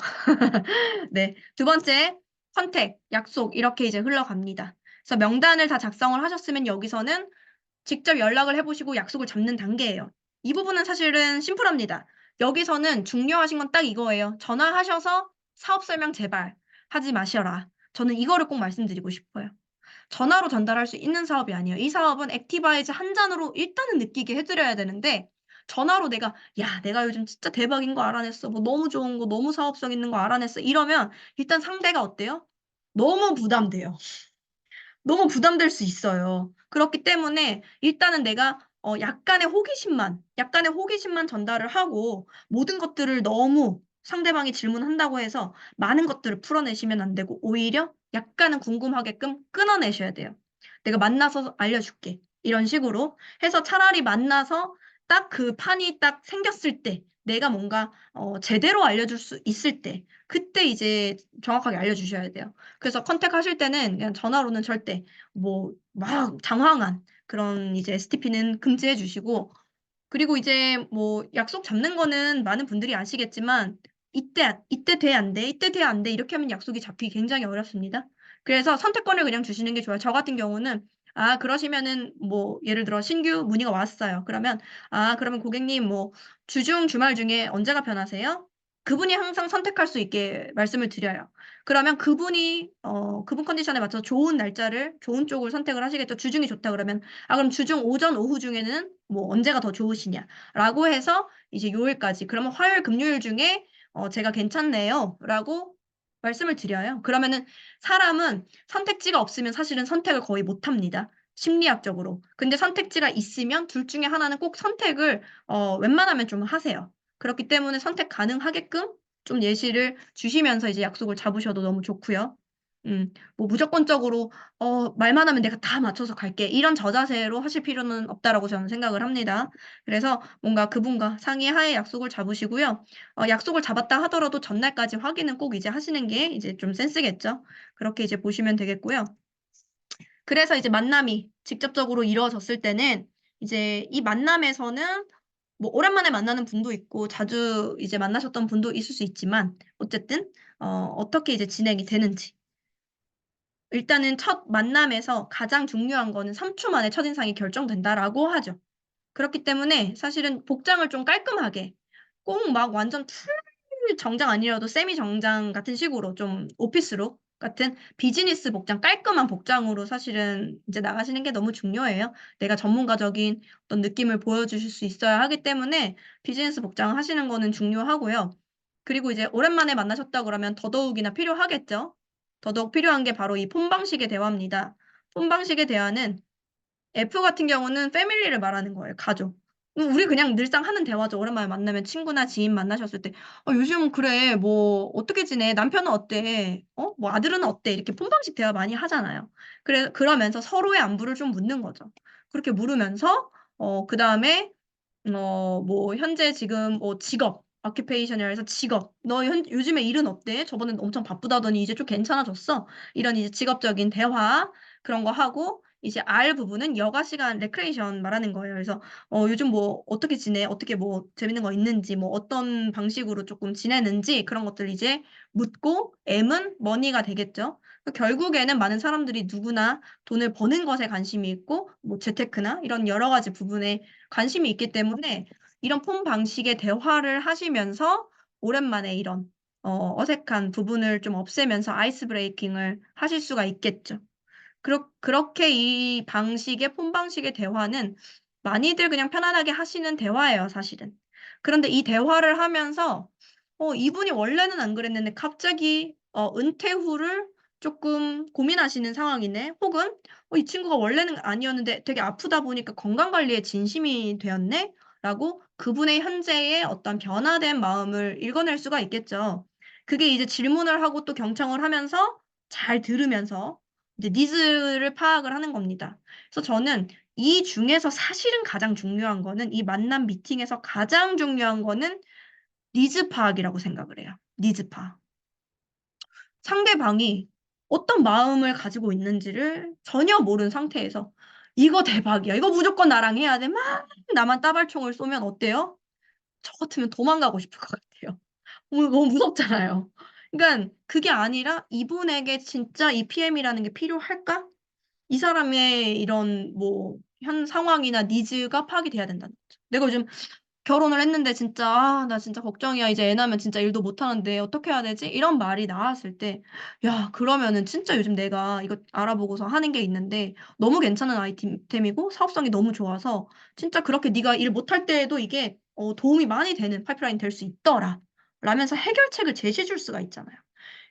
네. 두 번째, 컨택, 약속, 이렇게 이제 흘러갑니다. 그래서 명단을 다 작성을 하셨으면 여기서는 직접 연락을 해보시고 약속을 잡는 단계예요. 이 부분은 사실은 심플합니다. 여기서는 중요하신 건 딱 이거예요. 전화하셔서 사업 설명 제발 하지 마셔라. 저는 이거를 꼭 말씀드리고 싶어요. 전화로 전달할 수 있는 사업이 아니에요. 이 사업은 액티바이즈 한 잔으로 일단은 느끼게 해드려야 되는데, 전화로 야, 내가 요즘 진짜 대박인 거 알아냈어. 뭐 너무 좋은 거, 너무 사업성 있는 거 알아냈어. 이러면 일단 상대가 어때요? 너무 부담돼요. 너무 부담될 수 있어요. 그렇기 때문에 일단은 내가 약간의 호기심만 전달을 하고 모든 것들을 너무 상대방이 질문한다고 해서 많은 것들을 풀어내시면 안 되고 오히려 약간은 궁금하게끔 끊어내셔야 돼요. 내가 만나서 알려줄게. 이런 식으로 해서 차라리 만나서 딱 그 판이 딱 생겼을 때 내가 뭔가 제대로 알려줄 수 있을 때 그때 이제 정확하게 알려주셔야 돼요. 그래서 컨택하실 때는 그냥 전화로는 절대 뭐 막 장황한 그런 이제 STP는 금지해 주시고 그리고 이제 뭐 약속 잡는 거는 많은 분들이 아시겠지만 이때 돼 안 돼, 이때 돼 안 돼 이렇게 하면 약속이 잡히기 굉장히 어렵습니다. 그래서 선택권을 그냥 주시는 게 좋아요. 저 같은 경우는 그러시면은 뭐 예를 들어 신규 문의가 왔어요. 그러면 고객님 뭐 주중 주말 중에 언제가 편하세요? 그분이 항상 선택할 수 있게 말씀을 드려요. 그러면 그분 컨디션에 맞춰서 좋은 쪽을 선택을 하시겠죠. 주중이 좋다 그러면 그럼 주중 오전 오후 중에는 뭐 언제가 더 좋으시냐라고 해서 이제 요일까지 그러면 화요일 금요일 중에 제가 괜찮네요라고 말씀을 드려요. 그러면은 사람은 선택지가 없으면 사실은 선택을 거의 못 합니다. 심리학적으로. 근데 선택지가 있으면 둘 중에 하나는 꼭 선택을 웬만하면 좀 하세요. 그렇기 때문에 선택 가능하게끔 좀 예시를 주시면서 이제 약속을 잡으셔도 너무 좋고요. 뭐 무조건적으로 말만 하면 내가 다 맞춰서 갈게. 이런 저자세로 하실 필요는 없다라고 저는 생각을 합니다. 그래서 뭔가 그분과 상의하에 약속을 잡으시고요. 약속을 잡았다 하더라도 전날까지 확인은 꼭 이제 하시는 게 이제 좀 센스겠죠. 그렇게 이제 보시면 되겠고요. 그래서 이제 만남이 직접적으로 이루어졌을 때는 이제 이 만남에서는 뭐 오랜만에 만나는 분도 있고 자주 이제 만나셨던 분도 있을 수 있지만 어쨌든 어떻게 이제 진행이 되는지 일단은 첫 만남에서 가장 중요한 거는 3초 만에 첫인상이 결정된다라고 하죠. 그렇기 때문에 사실은 복장을 좀 깔끔하게 꼭 막 완전 풀 정장 아니라도 세미 정장 같은 식으로 좀 오피스룩 같은 비즈니스 복장, 깔끔한 복장으로 사실은 이제 나가시는 게 너무 중요해요. 내가 전문가적인 어떤 느낌을 보여주실 수 있어야 하기 때문에 비즈니스 복장 하시는 거는 중요하고요. 그리고 이제 오랜만에 만나셨다 그러면 더더욱이나 필요하겠죠. 더더욱 필요한 게 바로 이 폰 방식의 대화입니다. 폰 방식의 대화는 F 같은 경우는 패밀리를 말하는 거예요. 가족. 우리 그냥 늘상 하는 대화죠. 오랜만에 만나면 친구나 지인 만나셨을 때 요즘 그래. 뭐 어떻게 지내? 남편은 어때? 뭐 아들은 어때? 이렇게 폰 방식 대화 많이 하잖아요. 그러면서 서로의 안부를 좀 묻는 거죠. 그렇게 물으면서 그다음에 뭐 현재 지금 뭐 직업 occupation이라 해서 직업. 요즘에 일은 어때? 저번엔 엄청 바쁘다더니 이제 좀 괜찮아졌어? 이런 이제 직업적인 대화 그런 거 하고 이제 R 부분은 여가 시간 레크레이션 말하는 거예요. 그래서 요즘 뭐 어떻게 지내? 어떻게 뭐 재밌는 거 있는지, 뭐 어떤 방식으로 조금 지내는지 그런 것들 이제 묻고 M은 머니가 되겠죠. 결국에는 많은 사람들이 누구나 돈을 버는 것에 관심이 있고 뭐 재테크나 이런 여러 가지 부분에 관심이 있기 때문에 이런 폰 방식의 대화를 하시면서 오랜만에 이런 어색한 부분을 좀 없애면서 아이스 브레이킹을 하실 수가 있겠죠. 그렇게 이 방식의, 폰 방식의 대화는 많이들 그냥 편안하게 하시는 대화예요, 사실은. 그런데 이 대화를 하면서, 이분이 원래는 안 그랬는데 갑자기, 은퇴 후를 조금 고민하시는 상황이네. 혹은, 이 친구가 원래는 아니었는데 되게 아프다 보니까 건강관리에 진심이 되었네? 라고 그분의 현재의 어떤 변화된 마음을 읽어낼 수가 있겠죠. 그게 이제 질문을 하고 또 경청을 하면서 잘 들으면서 이제 니즈를 파악을 하는 겁니다. 그래서 저는 이 중에서 사실은 가장 중요한 거는 이 만남 미팅에서 가장 중요한 거는 니즈 파악이라고 생각을 해요. 니즈 파악. 상대방이 어떤 마음을 가지고 있는지를 전혀 모르는 상태에서 이거 대박이야. 이거 무조건 나랑 해야 돼. 막 나만 따발총을 쏘면 어때요? 저 같으면 도망가고 싶을 것 같아요. 너무 무섭잖아요. 그러니까 그게 아니라 이분에게 진짜 이 PM이라는 게 필요할까? 이 사람의 이런 뭐 현 상황이나 니즈가 파악이 돼야 된다는 거죠. 내가 요즘 결혼을 했는데 진짜 나 진짜 걱정이야. 이제 애 낳으면 진짜 일도 못 하는데 어떻게 해야 되지? 이런 말이 나왔을 때 야, 그러면은 진짜 요즘 내가 이거 알아보고서 하는 게 있는데 너무 괜찮은 아이템이고 사업성이 너무 좋아서 진짜 그렇게 네가 일 못할 때에도 이게 도움이 많이 되는 파이프라인 될 수 있더라. 라면서 해결책을 제시해 줄 수가 있잖아요.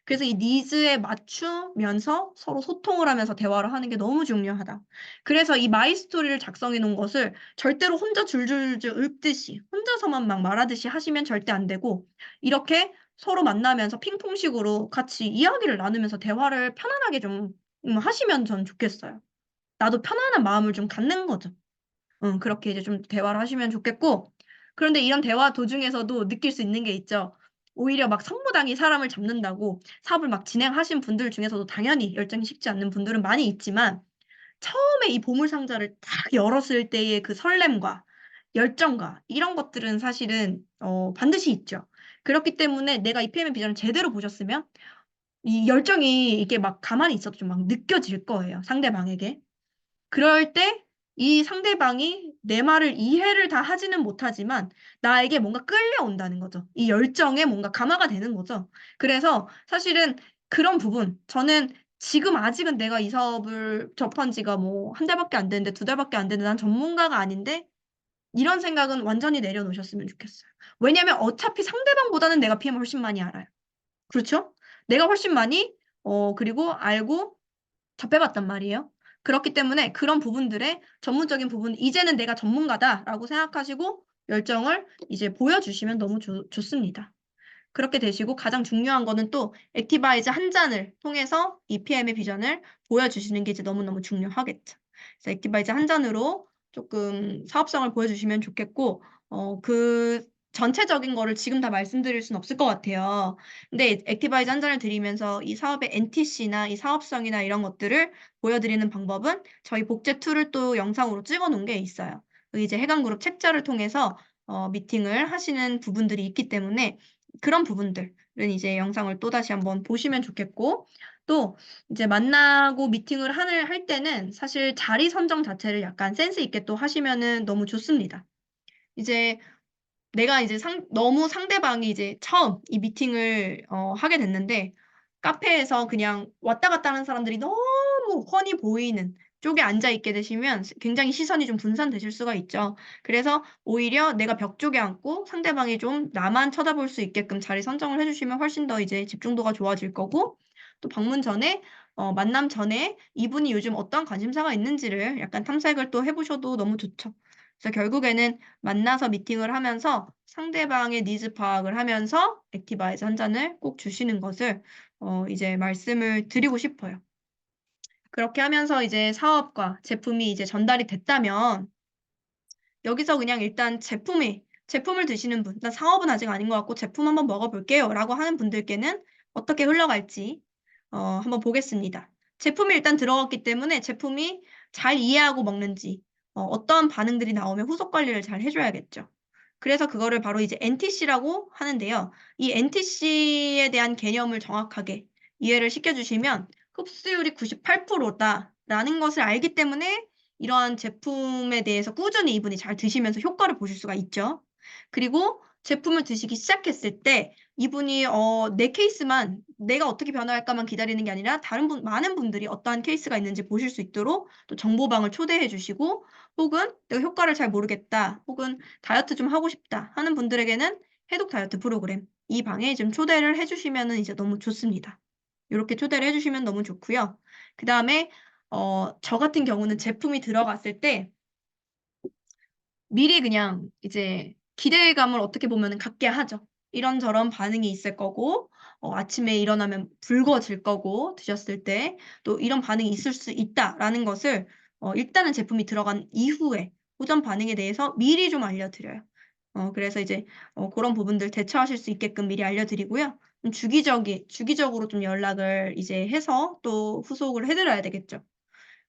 그래서 이 니즈에 맞추면서 서로 소통을 하면서 대화를 하는 게 너무 중요하다. 그래서 이 마이 스토리를 작성해 놓은 것을 절대로 혼자 줄줄줄 읊듯이, 혼자서만 막 말하듯이 하시면 절대 안 되고, 이렇게 서로 만나면서 핑퐁식으로 같이 이야기를 나누면서 대화를 편안하게 좀 하시면 전 좋겠어요. 나도 편안한 마음을 좀 갖는 거죠. 그렇게 이제 좀 대화를 하시면 좋겠고, 그런데 이런 대화 도중에서도 느낄 수 있는 게 있죠. 오히려 막 성무당이 사람을 잡는다고 사업을 막 진행하신 분들 중에서도 당연히 열정이 식지 않는 분들은 많이 있지만, 처음에 이 보물 상자를 딱 열었을 때의 그 설렘과 열정과 이런 것들은 사실은 반드시 있죠. 그렇기 때문에 내가 이 PM의 비전을 제대로 보셨으면 이 열정이 이게 막 가만히 있어도 좀 막 느껴질 거예요. 상대방에게. 그럴 때 이 상대방이 내 말을 이해를 다 하지는 못하지만 나에게 뭔가 끌려온다는 거죠. 이 열정에 뭔가 감화가 되는 거죠. 그래서 사실은 그런 부분, 저는 지금 아직은 내가 이 사업을 접한 지가 뭐 한 달밖에 안 됐는데 두 달밖에 안 됐는데 난 전문가가 아닌데 이런 생각은 완전히 내려놓으셨으면 좋겠어요. 왜냐면 어차피 상대방보다는 내가 PM을 훨씬 많이 알아요. 그렇죠? 내가 훨씬 많이, 그리고 알고 접해봤단 말이에요. 그렇기 때문에 그런 부분들의 전문적인 부분, 이제는 내가 전문가다라고 생각하시고 열정을 이제 보여주시면 너무 좋습니다. 그렇게 되시고 가장 중요한 거는 또 액티바이즈 한 잔을 통해서 EPM의 비전을 보여주시는 게 이제 너무너무 중요하겠죠. 그래서 액티바이즈 한 잔으로 조금 사업성을 보여주시면 좋겠고, 그 전체적인 거를 지금 다 말씀드릴 수는 없을 것 같아요. 근데 액티바이즈 한 잔을 드리면서 이 사업의 NTC나 이 사업성이나 이런 것들을 보여드리는 방법은 저희 복제 툴을 또 영상으로 찍어 놓은 게 있어요. 그 이제 해강그룹 책자를 통해서 미팅을 하시는 부분들이 있기 때문에 그런 부분들은 이제 영상을 또다시 한번 보시면 좋겠고, 또 이제 만나고 미팅을 할 때는 사실 자리 선정 자체를 약간 센스 있게 또 하시면은 너무 좋습니다. 이제 내가 이제 너무 상대방이 이제 처음 이 미팅을 하게 됐는데 카페에서 그냥 왔다 갔다 하는 사람들이 너무 훤히 보이는 쪽에 앉아 있게 되시면 굉장히 시선이 좀 분산되실 수가 있죠. 그래서 오히려 내가 벽 쪽에 앉고 상대방이 좀 나만 쳐다볼 수 있게끔 자리 선정을 해주시면 훨씬 더 이제 집중도가 좋아질 거고, 또 방문 전에 만남 전에 이분이 요즘 어떤 관심사가 있는지를 약간 탐색을 또 해보셔도 너무 좋죠. 그래서 결국에는 만나서 미팅을 하면서 상대방의 니즈 파악을 하면서 액티바이즈 한 잔을 꼭 주시는 것을 이제 말씀을 드리고 싶어요. 그렇게 하면서 이제 사업과 제품이 이제 전달이 됐다면 여기서 그냥 일단 제품을 드시는 분, 나 사업은 아직 아닌 것 같고 제품 한번 먹어볼게요 라고 하는 분들께는 어떻게 흘러갈지 한번 보겠습니다. 제품이 일단 들어갔기 때문에 제품이 잘 이해하고 먹는지, 어떤 반응들이 나오면 후속 관리를 잘 해줘야겠죠. 그래서 그거를 바로 이제 NTC라고 하는데요. 이 NTC에 대한 개념을 정확하게 이해를 시켜주시면 흡수율이 98%다라는 것을 알기 때문에 이러한 제품에 대해서 꾸준히 이분이 잘 드시면서 효과를 보실 수가 있죠. 그리고 제품을 드시기 시작했을 때 이분이 내 케이스만 내가 어떻게 변화할까만 기다리는 게 아니라 많은 분들이 어떠한 케이스가 있는지 보실 수 있도록 또 정보방을 초대해 주시고 혹은 내가 효과를 잘 모르겠다 혹은 다이어트 좀 하고 싶다 하는 분들에게는 해독 다이어트 프로그램 이 방에 좀 초대를 해주시면은 이제 너무 좋습니다. 이렇게 초대를 해주시면 너무 좋고요. 그 다음에 저 같은 경우는 제품이 들어갔을 때 미리 그냥 이제 기대감을 어떻게 보면은 갖게 하죠. 이런저런 반응이 있을 거고, 아침에 일어나면 붉어질 거고, 드셨을 때 또 이런 반응이 있을 수 있다라는 것을 일단은 제품이 들어간 이후에 호전 반응에 대해서 미리 좀 알려드려요. 그래서 이제 그런 부분들 대처하실 수 있게끔 미리 알려드리고요. 좀 주기적으로 좀 연락을 이제 해서 또 후속을 해드려야 되겠죠.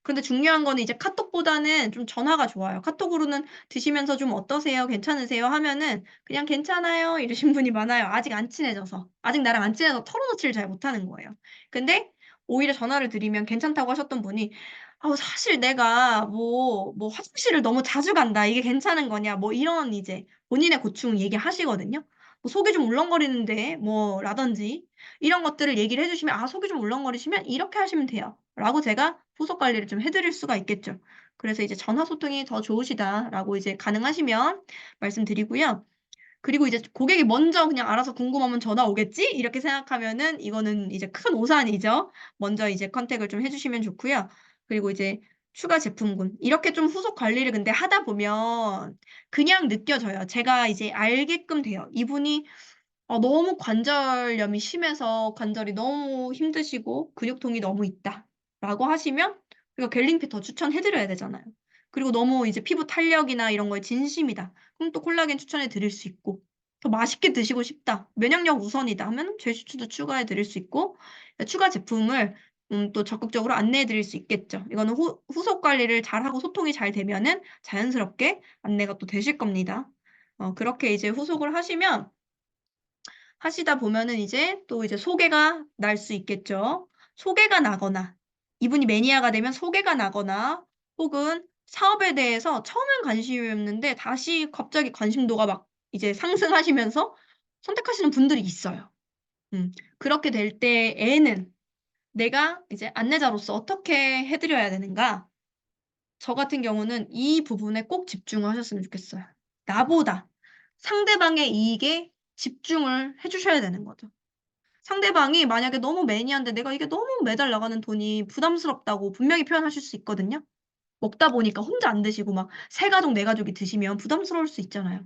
근데 중요한 거는 이제 카톡보다는 좀 전화가 좋아요. 카톡으로는 "드시면서 좀 어떠세요? 괜찮으세요?" 하면은 "그냥 괜찮아요." 이러신 분이 많아요. 아직 안 친해져서. 아직 나랑 안 친해서 털어놓지를 잘 못하는 거예요. 근데 오히려 전화를 드리면 괜찮다고 하셨던 분이 사실 내가 뭐 화장실을 너무 자주 간다. 이게 괜찮은 거냐?" 뭐 이런 이제 본인의 고충 얘기하시거든요. 뭐 "속이 좀 울렁거리는데." 뭐 라든지 이런 것들을 얘기를 해 주시면 "아 속이 좀 울렁거리시면 이렇게 하시면 돼요." 라고 제가 후속 관리를 좀 해 드릴 수가 있겠죠. 그래서 이제 "전화 소통이 더 좋으시다."라고 이제 가능하시면 말씀드리고요. 그리고 이제 고객이 먼저 그냥 알아서 궁금하면 전화 오겠지? 이렇게 생각하면은 이거는 이제 큰 오산이죠. 먼저 이제 컨택을 좀 해 주시면 좋고요. 그리고 이제 추가 제품군 이렇게 좀 후속 관리를 근데 하다 보면 그냥 느껴져요. 제가 이제 알게끔 돼요. 이분이 너무 관절염이 심해서 관절이 너무 힘드시고 근육통이 너무 있다라고 하시면 우리가 갤린피 더 추천해 드려야 되잖아요. 그리고 너무 이제 피부 탄력이나 이런 거에 진심이다. 그럼 또 콜라겐 추천해 드릴 수 있고 더 맛있게 드시고 싶다. 면역력 우선이다 하면 제시추도 추가해 드릴 수 있고 추가 제품을 또 적극적으로 안내해 드릴 수 있겠죠. 이거는 후속 관리를 잘하고 소통이 잘 되면은 자연스럽게 안내가 또 되실 겁니다. 그렇게 이제 후속을 하시다 보면은 이제 또 이제 소개가 날 수 있겠죠. 소개가 나거나 이분이 매니아가 되면 소개가 나거나 혹은 사업에 대해서 처음엔 관심이 없는데 다시 갑자기 관심도가 막 이제 상승하시면서 선택하시는 분들이 있어요. 그렇게 될 때에는 내가 이제 안내자로서 어떻게 해 드려야 되는가? 저 같은 경우는 이 부분에 꼭 집중을 하셨으면 좋겠어요. 나보다 상대방의 이익에 집중을 해 주셔야 되는 거죠. 상대방이 만약에 너무 매니아인데 내가 이게 너무 매달 나가는 돈이 부담스럽다고 분명히 표현하실 수 있거든요. 먹다 보니까 혼자 안 드시고 막 세 가족, 네 가족이 드시면 부담스러울 수 있잖아요.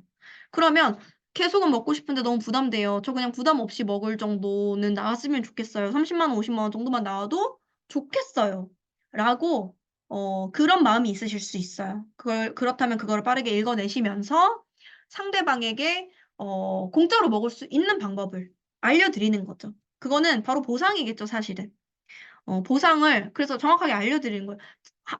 그러면 "계속은 먹고 싶은데 너무 부담돼요. 저 그냥 부담 없이 먹을 정도는 나왔으면 좋겠어요. 30만 원, 50만 원 정도만 나와도 좋겠어요." 라고 그런 마음이 있으실 수 있어요. 그렇다면 그거를 빠르게 읽어내시면서 상대방에게 공짜로 먹을 수 있는 방법을 알려드리는 거죠. 그거는 바로 보상이겠죠 사실은. 보상을 그래서 정확하게 알려드리는 거예요.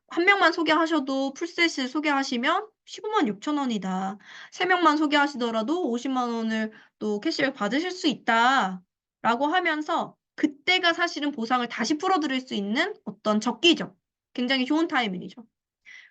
한 명만 소개하셔도 풀셋을 소개하시면 156,000원이다. 3 명만 소개하시더라도 50만 원을 또 캐시백 받으실 수 있다라고 하면서 그때가 사실은 보상을 다시 풀어 드릴 수 있는 어떤 적기죠. 굉장히 좋은 타이밍이죠.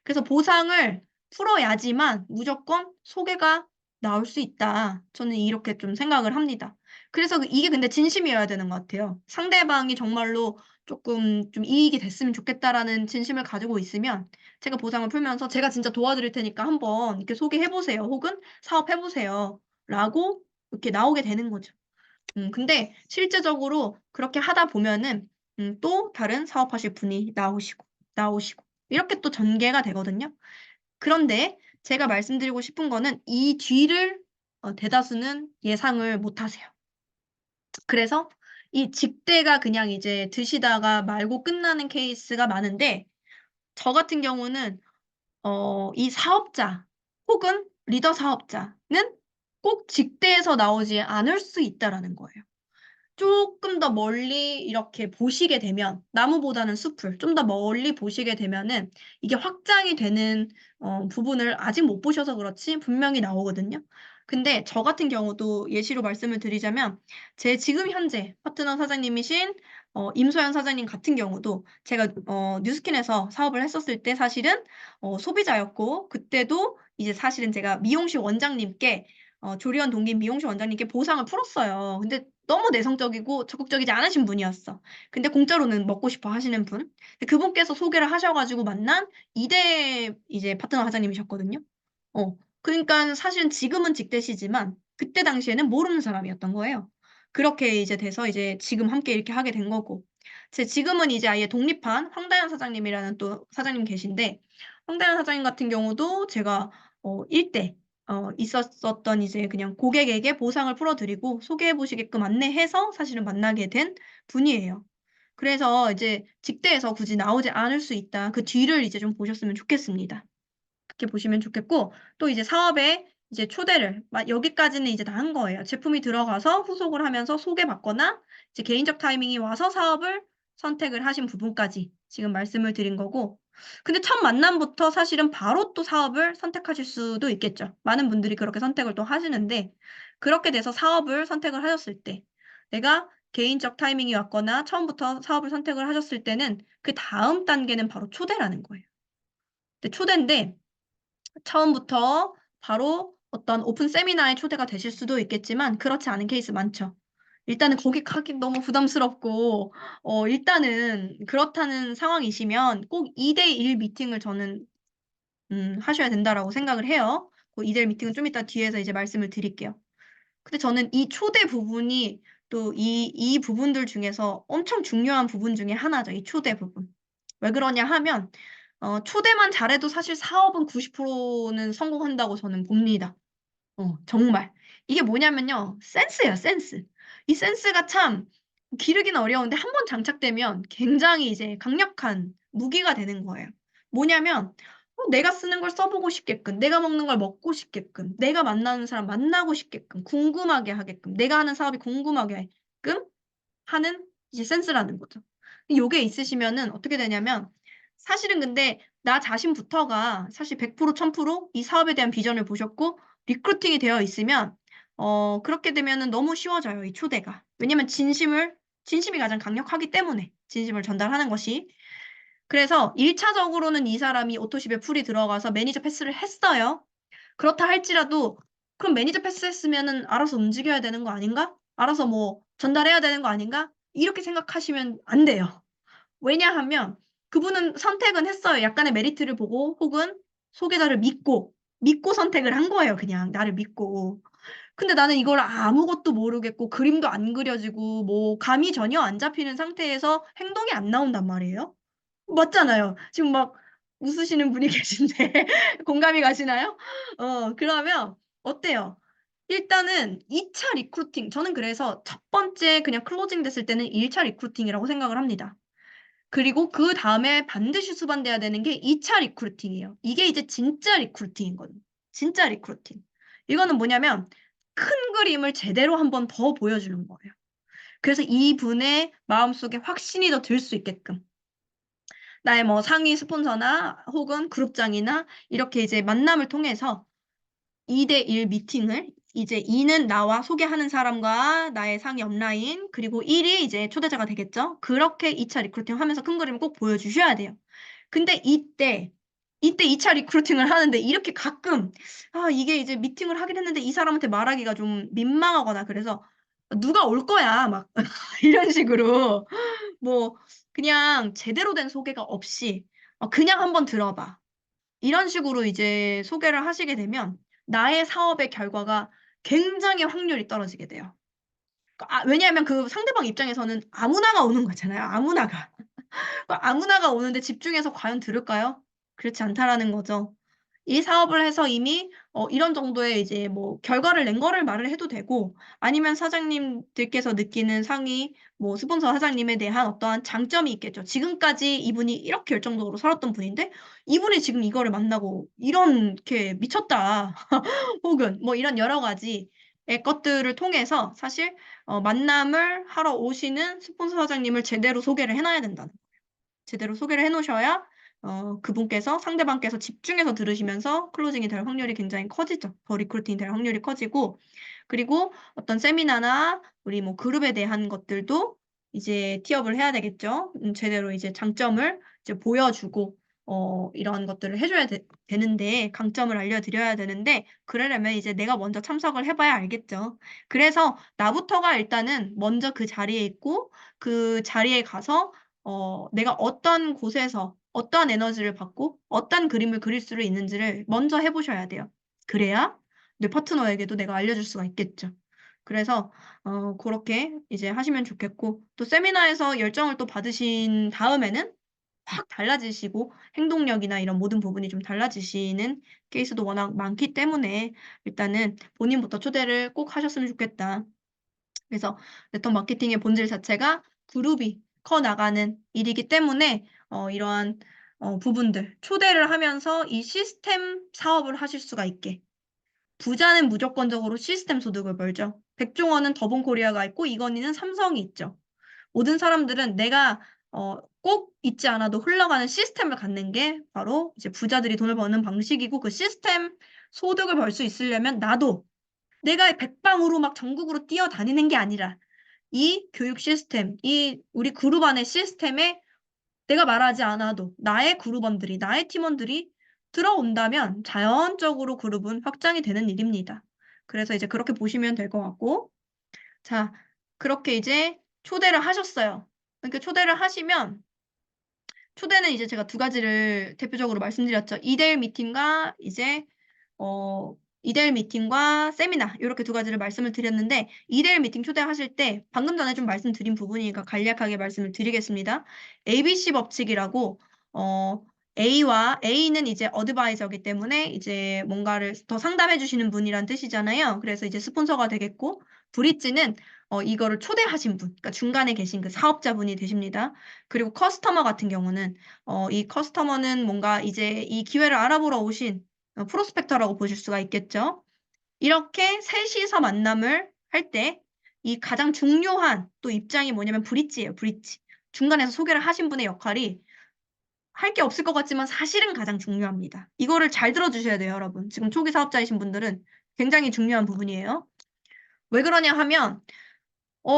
그래서 보상을 풀어야지만 무조건 소개가 나올 수 있다. 저는 이렇게 좀 생각을 합니다. 그래서 이게 근데 진심이어야 되는 것 같아요. 상대방이 정말로 쪼끔 좀 '이익이 됐으면 좋겠다.'라는 진심을 가지고 있으면 제가 보상을 풀면서 "제가 진짜 도와드릴 테니까 한번 이렇게 소개해 보세요." 혹은 "사업해 보세요."라고 이렇게 나오게 되는 거죠. 근데 실제적으로 그렇게 하다 보면은 또 다른 사업하실 분이 나오시고 이렇게 또 전개가 되거든요. 그런데 제가 말씀드리고 싶은 거는 이 뒤를 대다수는 예상을 못 하세요. 그래서 이 직대가 그냥 이제 드시다가 말고 끝나는 케이스가 많은데 저 같은 경우는 이 사업자 혹은 리더 사업자는 꼭 직대에서 나오지 않을 수 있다라는 거예요. 조금 더 멀리 이렇게 보시게 되면, 나무보다는 숲을 좀 더 멀리 보시게 되면은 이게 확장이 되는 부분을 아직 못 보셔서 그렇지 분명히 나오거든요. 근데 저 같은 경우도 예시로 말씀을 드리자면 제 지금 현재 파트너 사장님이신 임소연 사장님 같은 경우도 제가 뉴스킨에서 사업을 했었을 때 사실은 소비자였고, 그때도 이제 사실은 제가 미용실 원장님께 조리원 동기 미용실 원장님께 보상을 풀었어요. 근데 너무 내성적이고 적극적이지 않으신 분이었어. 근데 공짜로는 먹고 싶어 하시는 분. 근데 그분께서 소개를 하셔가지고 만난 2대 이제 파트너 사장님이셨거든요. 그러니까 사실은 지금은 직대시지만 그때 당시에는 모르는 사람이었던 거예요. 그렇게 이제 돼서 이제 지금 함께 이렇게 하게 된 거고. 제 지금은 이제 아예 독립한 황다현 사장님이라는 또 사장님 계신데, 황다현 사장님 같은 경우도 제가 1대 있었었던 이제 그냥 고객에게 보상을 풀어드리고 소개해 보시게끔 안내해서 사실은 만나게 된 분이에요. 그래서 이제 직대에서 굳이 나오지 않을 수 있다. 그 뒤를 이제 좀 보셨으면 좋겠습니다. 그렇게 보시면 좋겠고, 또 이제 사업에 이제 초대를, 여기까지는 이제 다 한 거예요. 제품이 들어가서 후속을 하면서 소개받거나 이제 개인적 타이밍이 와서 사업을 선택을 하신 부분까지 지금 말씀을 드린 거고, 근데 첫 만남부터 사실은 바로 또 사업을 선택하실 수도 있겠죠. 많은 분들이 그렇게 선택을 또 하시는데, 그렇게 돼서 사업을 선택을 하셨을 때, 내가 개인적 타이밍이 왔거나 처음부터 사업을 선택을 하셨을 때는 그 다음 단계는 바로 초대라는 거예요. 근데 초대인데, 처음부터 바로 어떤 오픈 세미나에 초대가 되실 수도 있겠지만 그렇지 않은 케이스 많죠. 일단은 거기 가기 너무 부담스럽고 일단은 그렇다는 상황이시면 꼭 2대1 미팅을 저는 하셔야 된다라고 생각을 해요. 그 2대1 미팅은 좀 이따 뒤에서 이제 말씀을 드릴게요. 근데 저는 이 초대 부분이 또 이 부분들 중에서 엄청 중요한 부분 중에 하나죠. 이 초대 부분. 왜 그러냐 하면 초대만 잘해도 사실 사업은 90%는 성공한다고 저는 봅니다. 정말. 이게 뭐냐면요. 센스예요, 센스. 이 센스가 참 기르기는 어려운데 한 번 장착되면 굉장히 이제 강력한 무기가 되는 거예요. 뭐냐면 내가 쓰는 걸 써보고 싶게끔, 내가 먹는 걸 먹고 싶게끔, 내가 만나는 사람 만나고 싶게끔, 궁금하게 하게끔, 내가 하는 사업이 궁금하게 하게끔 하는 이제 센스라는 거죠. 요게 있으시면은 어떻게 되냐면 사실은 근데 나 자신부터가 사실 100% 1000%이 사업에 대한 비전을 보셨고 리크루팅이 되어 있으면 그렇게 되면은 너무 쉬워져요, 이 초대가. 왜냐면 진심이 가장 강력하기 때문에 진심을 전달하는 것이. 그래서 1차적으로는 이 사람이 오토십에 풀이 들어가서 매니저 패스를 했어요. 그렇다 할지라도 그럼 매니저 패스했으면은 알아서 움직여야 되는 거 아닌가? 알아서 뭐 전달해야 되는 거 아닌가? 이렇게 생각하시면 안 돼요. 왜냐하면 그분은 선택은 했어요. 약간의 메리트를 보고 혹은 소개자를 믿고 선택을 한 거예요. 그냥 나를 믿고. 근데 나는 이걸 아무것도 모르겠고 그림도 안 그려지고 뭐 감이 전혀 안 잡히는 상태에서 행동이 안 나온단 말이에요. 맞잖아요. 지금 막 웃으시는 분이 계신데 공감이 가시나요? 그러면 어때요? 일단은 2차 리크루팅. 저는 그래서 첫 번째 그냥 클로징 됐을 때는 1차 리크루팅이라고 생각을 합니다. 그리고 그다음에 반드시 수반돼야 되는 게 2차 리크루팅이에요. 이게 이제 진짜 리크루팅이거든요. 진짜 리크루팅. 이거는 뭐냐면 큰 그림을 제대로 한번 더 보여주는 거예요. 그래서 이분의 마음속에 확신이 더 들 수 있게끔. 나의 뭐 상위 스폰서나 혹은 그룹장이나 이렇게 이제 만남을 통해서 2대1 미팅을 이제 2는 나와 소개하는 사람과 나의 상위 업라인 그리고 1이 이제 초대자가 되겠죠. 그렇게 2차 리크루팅 하면서 큰 그림을 꼭 보여주셔야 돼요. 근데 이때 2차 리크루팅을 하는데 이렇게 가끔 이게 이제 미팅을 하긴 했는데 이 사람한테 말하기가 좀 민망하거나 그래서 누가 올 거야 막 이런 식으로 뭐 그냥 제대로 된 소개가 없이 그냥 한번 들어봐. 이런 식으로 이제 소개를 하시게 되면 나의 사업의 결과가 굉장히 확률이 떨어지게 돼요. 왜냐하면 그 상대방 입장에서는 아무나가 오는 거잖아요. 아무나가. 아무나가 오는데 집중해서 과연 들을까요? 그렇지 않다라는 거죠. 이 사업을 해서 이미 이런 정도의 이제 뭐 결과를 낸 거를 말을 해도 되고 아니면 사장님들께서 느끼는 상위 뭐 스폰서 사장님에 대한 어떠한 장점이 있겠죠. 지금까지 이분이 이렇게 열정적으로 살았던 분인데 이분이 지금 이거를 만나고 이렇게 미쳤다. 혹은 뭐 이런 여러 가지 것들을 통해서 사실 만남을 하러 오시는 스폰서 사장님을 제대로 소개를 해놔야 된다는 거예요. 제대로 소개를 해놓으셔야 그분께서 상대방께서 집중해서 들으시면서 클로징이 될 확률이 굉장히 커지죠. 더 리크루팅이 될 확률이 커지고 그리고 어떤 세미나나 우리 뭐 그룹에 대한 것들도 이제 티업을 해야 되겠죠. 제대로 이제 장점을 이제 보여주고 이런 것들을 해줘야 되는데 강점을 알려드려야 되는데 그러려면 이제 내가 먼저 참석을 해봐야 알겠죠. 그래서 나부터가 일단은 먼저 그 자리에 있고 그 자리에 가서 내가 어떤 곳에서 어떠한 에너지를 받고 어떤 그림을 그릴 수 있는지를 먼저 해보셔야 돼요. 그래야 내 파트너에게도 내가 알려줄 수가 있겠죠. 그래서 그렇게 이제 하시면 좋겠고 또 세미나에서 열정을 또 받으신 다음에는 확 달라지시고 행동력이나 이런 모든 부분이 좀 달라지시는 케이스도 워낙 많기 때문에 일단은 본인부터 초대를 꼭 하셨으면 좋겠다. 그래서 네트워크 마케팅의 본질 자체가 그룹이 커 나가는 일이기 때문에 이러한 부분들 초대를 하면서 이 시스템 사업을 하실 수가 있게 부자는 무조건적으로 시스템 소득을 벌죠. 백종원은 더본코리아가 있고 이건희는 삼성이 있죠. 모든 사람들은 내가 꼭 있지 않아도 흘러가는 시스템을 갖는 게 바로 이제 부자들이 돈을 버는 방식이고 그 시스템 소득을 벌 수 있으려면 나도 내가 백방으로 막 전국으로 뛰어다니는 게 아니라 이 교육 시스템, 이 우리 그룹 안의 시스템에 내가 말하지 않아도 나의 그룹원들이, 나의 팀원들이 들어온다면 자연적으로 그룹은 확장이 되는 일입니다. 그래서 이제 그렇게 보시면 될 것 같고, 자, 그렇게 이제 초대를 하셨어요. 그러니까 초대를 하시면, 초대는 이제 제가 두 가지를 대표적으로 말씀드렸죠. 2대1 미팅과 이제 2대1 미팅과 세미나 이렇게 두 가지를 말씀을 드렸는데 2대1 미팅 초대하실 때 방금 전에 좀 말씀드린 부분이니까 간략하게 말씀을 드리겠습니다. ABC 법칙이라고 A와 A는 이제 어드바이저이기 때문에 이제 뭔가를 더 상담해 주시는 분이란 뜻이잖아요. 그래서 이제 스폰서가 되겠고 브릿지는 이거를 초대하신 분, 그러니까 중간에 계신 그 사업자분이 되십니다. 그리고 커스터머 같은 경우는 이 커스터머는 뭔가 이제 이 기회를 알아보러 오신 프로스펙터라고 보실 수가 있겠죠. 이렇게 셋이서 만남을 할 때 이 가장 중요한 또 입장이 뭐냐면 브릿지예요. 브릿지. 중간에서 소개를 하신 분의 역할이 할 게 없을 것 같지만 사실은 가장 중요합니다. 이거를 잘 들어주셔야 돼요, 여러분. 지금 초기 사업자이신 분들은 굉장히 중요한 부분이에요. 왜 그러냐 하면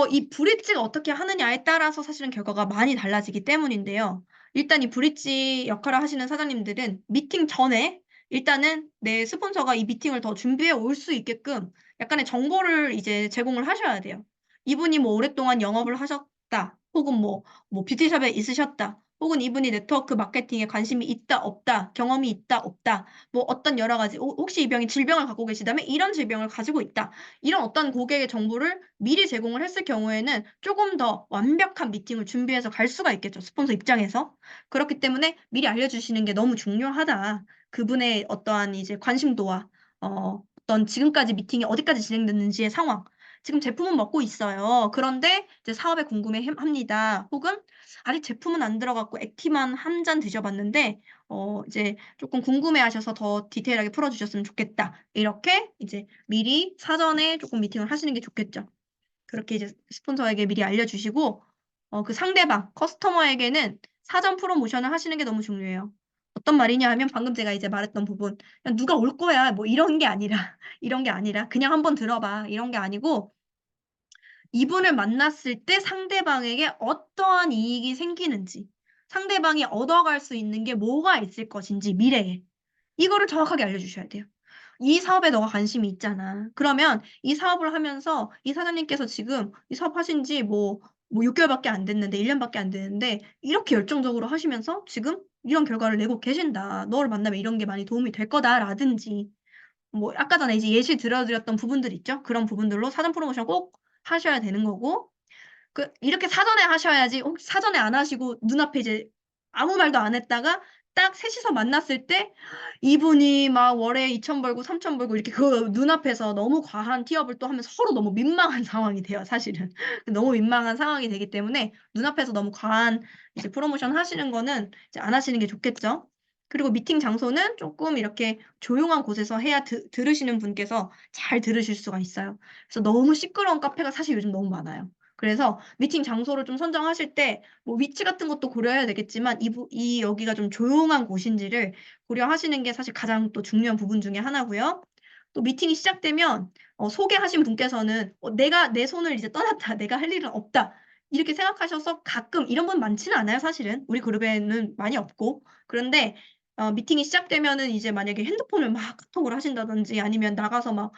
이 브릿지가 어떻게 하느냐에 따라서 사실은 결과가 많이 달라지기 때문인데요. 일단 이 브릿지 역할을 하시는 사장님들은 미팅 전에 일단은 내 스폰서가 이 미팅을 더 준비해 올 수 있게끔 약간의 정보를 이제 제공을 하셔야 돼요. 이분이 뭐 오랫동안 영업을 하셨다. 혹은 뭐 뷰티샵에 있으셨다. 혹은 이분이 네트워크 마케팅에 관심이 있다, 없다. 경험이 있다, 없다. 뭐 어떤 여러 가지. 혹시 이 병이 질병을 갖고 계시다면 이런 질병을 가지고 있다. 이런 어떤 고객의 정보를 미리 제공을 했을 경우에는 조금 더 완벽한 미팅을 준비해서 갈 수가 있겠죠. 스폰서 입장에서. 그렇기 때문에 미리 알려주시는 게 너무 중요하다. 그분의 어떠한 이제 관심도와 어떤 지금까지 미팅이 어디까지 진행됐는지의 상황. 지금 제품은 먹고 있어요. 그런데 이제 사업에 궁금해 합니다. 혹은 아직 제품은 안 들어갔고 액티만 한 잔 드셔봤는데 이제 조금 궁금해하셔서 더 디테일하게 풀어주셨으면 좋겠다. 이렇게 이제 미리 사전에 조금 미팅을 하시는 게 좋겠죠. 그렇게 이제 스폰서에게 미리 알려주시고 그 상대방 커스터머에게는 사전 프로모션을 하시는 게 너무 중요해요. 어떤 말이냐 하면 방금 제가 이제 말했던 부분 그냥 누가 올 거야 뭐 이런 게 아니라 이런 게 아니라 그냥 한번 들어봐 이런 게 아니고 이분을 만났을 때 상대방에게 어떠한 이익이 생기는지 상대방이 얻어갈 수 있는 게 뭐가 있을 것인지 미래에 이거를 정확하게 알려주셔야 돼요. 이 사업에 너가 관심이 있잖아. 그러면 이 사업을 하면서 이 사장님께서 지금 이 사업 하신 지 뭐 6개월밖에 안 됐는데, 1년밖에 안 됐는데, 이렇게 열정적으로 하시면서 지금 이런 결과를 내고 계신다. 너를 만나면 이런 게 많이 도움이 될 거다라든지, 뭐, 아까 전에 이제 예시 들어드렸던 부분들 있죠? 그런 부분들로 사전 프로모션 꼭 하셔야 되는 거고, 이렇게 사전에 하셔야지, 혹시 사전에 안 하시고 눈앞에 이제 아무 말도 안 했다가 딱 셋이서 만났을 때 이분이 막 월에 2천 벌고 3천 벌고 이렇게 그 눈앞에서 너무 과한 티업을 또 하면 서로 너무 민망한 상황이 돼요, 사실은. 너무 민망한 상황이 되기 때문에 눈앞에서 너무 과한 이제 프로모션 하시는 거는 이제 안 하시는 게 좋겠죠. 그리고 미팅 장소는 조금 이렇게 조용한 곳에서 해야 들으시는 분께서 잘 들으실 수가 있어요. 그래서 너무 시끄러운 카페가 사실 요즘 너무 많아요. 그래서 미팅 장소를 좀 선정하실 때 뭐 위치 같은 것도 고려해야 되겠지만 이 여기가 좀 조용한 곳인지를 고려하시는 게 사실 가장 또 중요한 부분 중에 하나고요. 또 미팅이 시작되면 소개하신 분께서는 내가 내 손을 이제 떠났다. 내가 할 일은 없다. 이렇게 생각하셔서 가끔 이런 분 많지는 않아요, 사실은. 우리 그룹에는 많이 없고. 그런데 미팅이 시작되면은 이제 만약에 핸드폰을 막 카톡을 하신다든지 아니면 나가서 막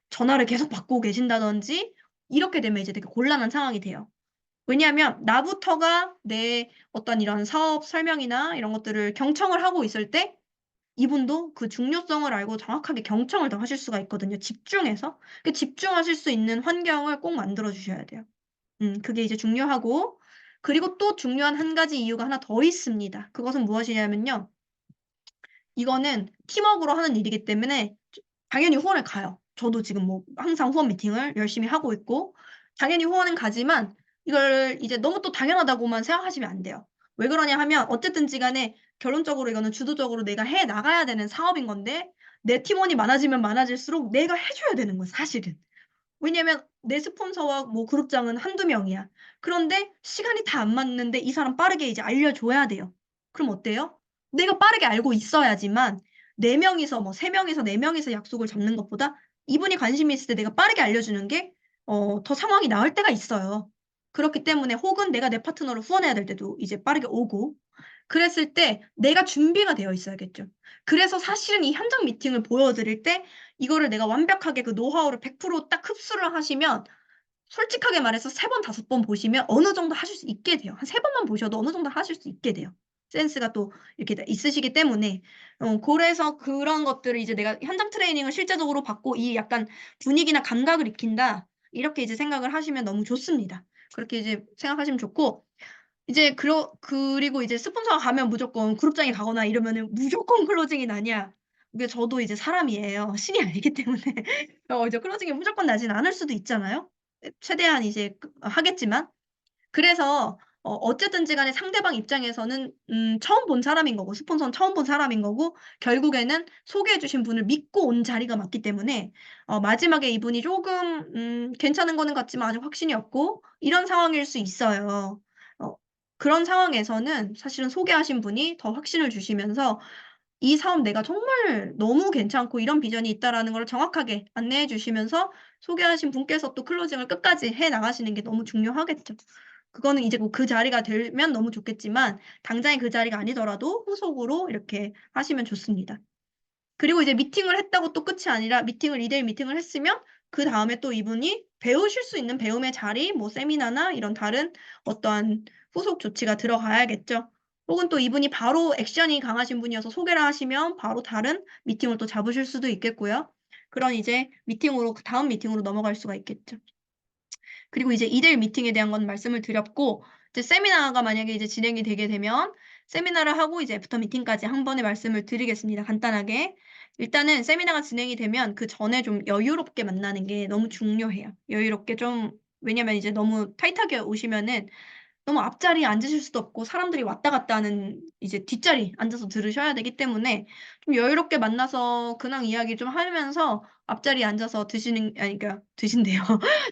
전화를 계속 받고 계신다든지 이렇게 되면 이제 되게 곤란한 상황이 돼요. 왜냐하면 나부터가 내 어떤 이런 사업 설명이나 이런 것들을 경청을 하고 있을 때 이분도 그 중요성을 알고 정확하게 경청을 더 하실 수가 있거든요, 집중해서. 그 집중하실 수 있는 환경을 꼭 만들어 주셔야 돼요. 그게 이제 중요하고 그리고 또 중요한 한 가지 이유가 하나 더 있습니다. 그것은 무엇이냐면요. 이거는 팀워크로 하는 일이기 때문에 당연히 후원을 가요. 저도 지금 뭐 항상 후원 미팅을 열심히 하고 있고 당연히 후원은 가지만 이걸 이제 너무 또 당연하다고만 생각하시면 안 돼요. 왜 그러냐 하면 어쨌든지 간에 결론적으로 이거는 주도적으로 내가 해 나가야 되는 사업인 건데 내 팀원이 많아지면 많아질수록 내가 해 줘야 되는 거야 사실은. 왜냐면 내 스폰서와 뭐 그룹장은 한두 명이야. 그런데 시간이 다 안 맞는데 이 사람 빠르게 이제 알려줘야 돼요. 그럼 어때요? 내가 빠르게 알고 있어야지만 4 명이서 뭐 3 명이서 4 명이서 약속을 잡는 것보다 이분이 관심이 있을 때 내가 빠르게 알려주는 게 더 상황이 나을 때가 있어요. 그렇기 때문에 혹은 내가 내 파트너를 후원해야 될 때도 이제 빠르게 오고 그랬을 때 내가 준비가 되어 있어야겠죠. 그래서 사실은 이 현장 미팅을 보여 드릴 때 이거를 내가 완벽하게 그 노하우를 100%딱 흡수를 하시면 솔직하게 말해서 3 번 5번 보시면 어느 정도 하실 수 있게 돼요. 한 3 번만 보셔도 어느 정도 하실 수 있게 돼요. 센스가 또 이렇게 다 있으시기 때문에. 그래서 그런 것들을 이제 '내가 현장 트레이닝을 실제적으로 받고 이 약간 분위기나 감각을 익힌다.' 이렇게 이제 생각을 하시면 너무 좋습니다. 그렇게 이제 생각하시면 좋고 이제 그리고 이제 스폰서가 가면 무조건 그룹장이 가거나 이러면은 무조건 클로징이 나냐? 이게 저도 이제 사람이에요. 신이 아니기 때문에 이제 클로징이 무조건 나진 않을 수도 있잖아요. 최대한 이제 하겠지만. 그래서 어쨌든지 간에 상대방 입장에서는 처음 본 사람인 거고 스폰서는 처음 본 사람인 거고 결국에는 소개해 주신 분을 믿고 온 자리가 맞기 때문에 마지막에 이분이 쪼금 괜찮은 거는 같지만 아직 확신이 없고 이런 상황일 수 있어요. 어 그런 상황에서는 사실은 소개하신 분이 더 확신을 주시면서 이 사업 내가 정말 너무 괜찮고 이런 비전이 있다라는 걸 정확하게 안내해 주시면서 소개하신 분께서 또 클로징을 끝까지 해 나가시는 게 너무 중요하겠죠. 그거는 이제 뭐 그 자리가 되면 너무 좋겠지만 당장에 그 자리가 아니더라도 후속으로 이렇게 하시면 좋습니다. 그리고 이제 미팅을 했다고 또 끝이 아니라 미팅을 2대1 미팅을 했으면 그다음에 또 이분이 배우실 수 있는 배움의 자리 뭐 세미나나 이런 다른 어떠한 후속 조치가 들어가야겠죠. 혹은 또 이분이 바로 액션이 강하신 분이어서 소개를 하시면 바로 다른 미팅을 또 잡으실 수도 있겠고요. 그런 이제 미팅으로 그다음 미팅으로 넘어갈 수가 있겠죠. 그리고 이제 2대1 미팅에 대한 건 말씀을 드렸고 이제 세미나가 만약에 이제 진행이 되게 되면 세미나를 하고 이제 애프터 미팅까지 한 번에 말씀을 드리겠습니다, 간단하게. 일단은 세미나가 진행이 되면 그전에 좀 여유롭게 만나는 게 너무 중요해요. 여유롭게 좀 왜냐면 이제 너무 타이트하게 오시면은 너무 앞자리에 앉으실 수도 없고 사람들이 왔다 갔다 하는 이제 뒷자리 앉아서 들으셔야 되기 때문에 좀 여유롭게 만나서 근황 이야기 좀 하면서 앞자리에 앉아서 드시는 아니 그러니까 드신대요.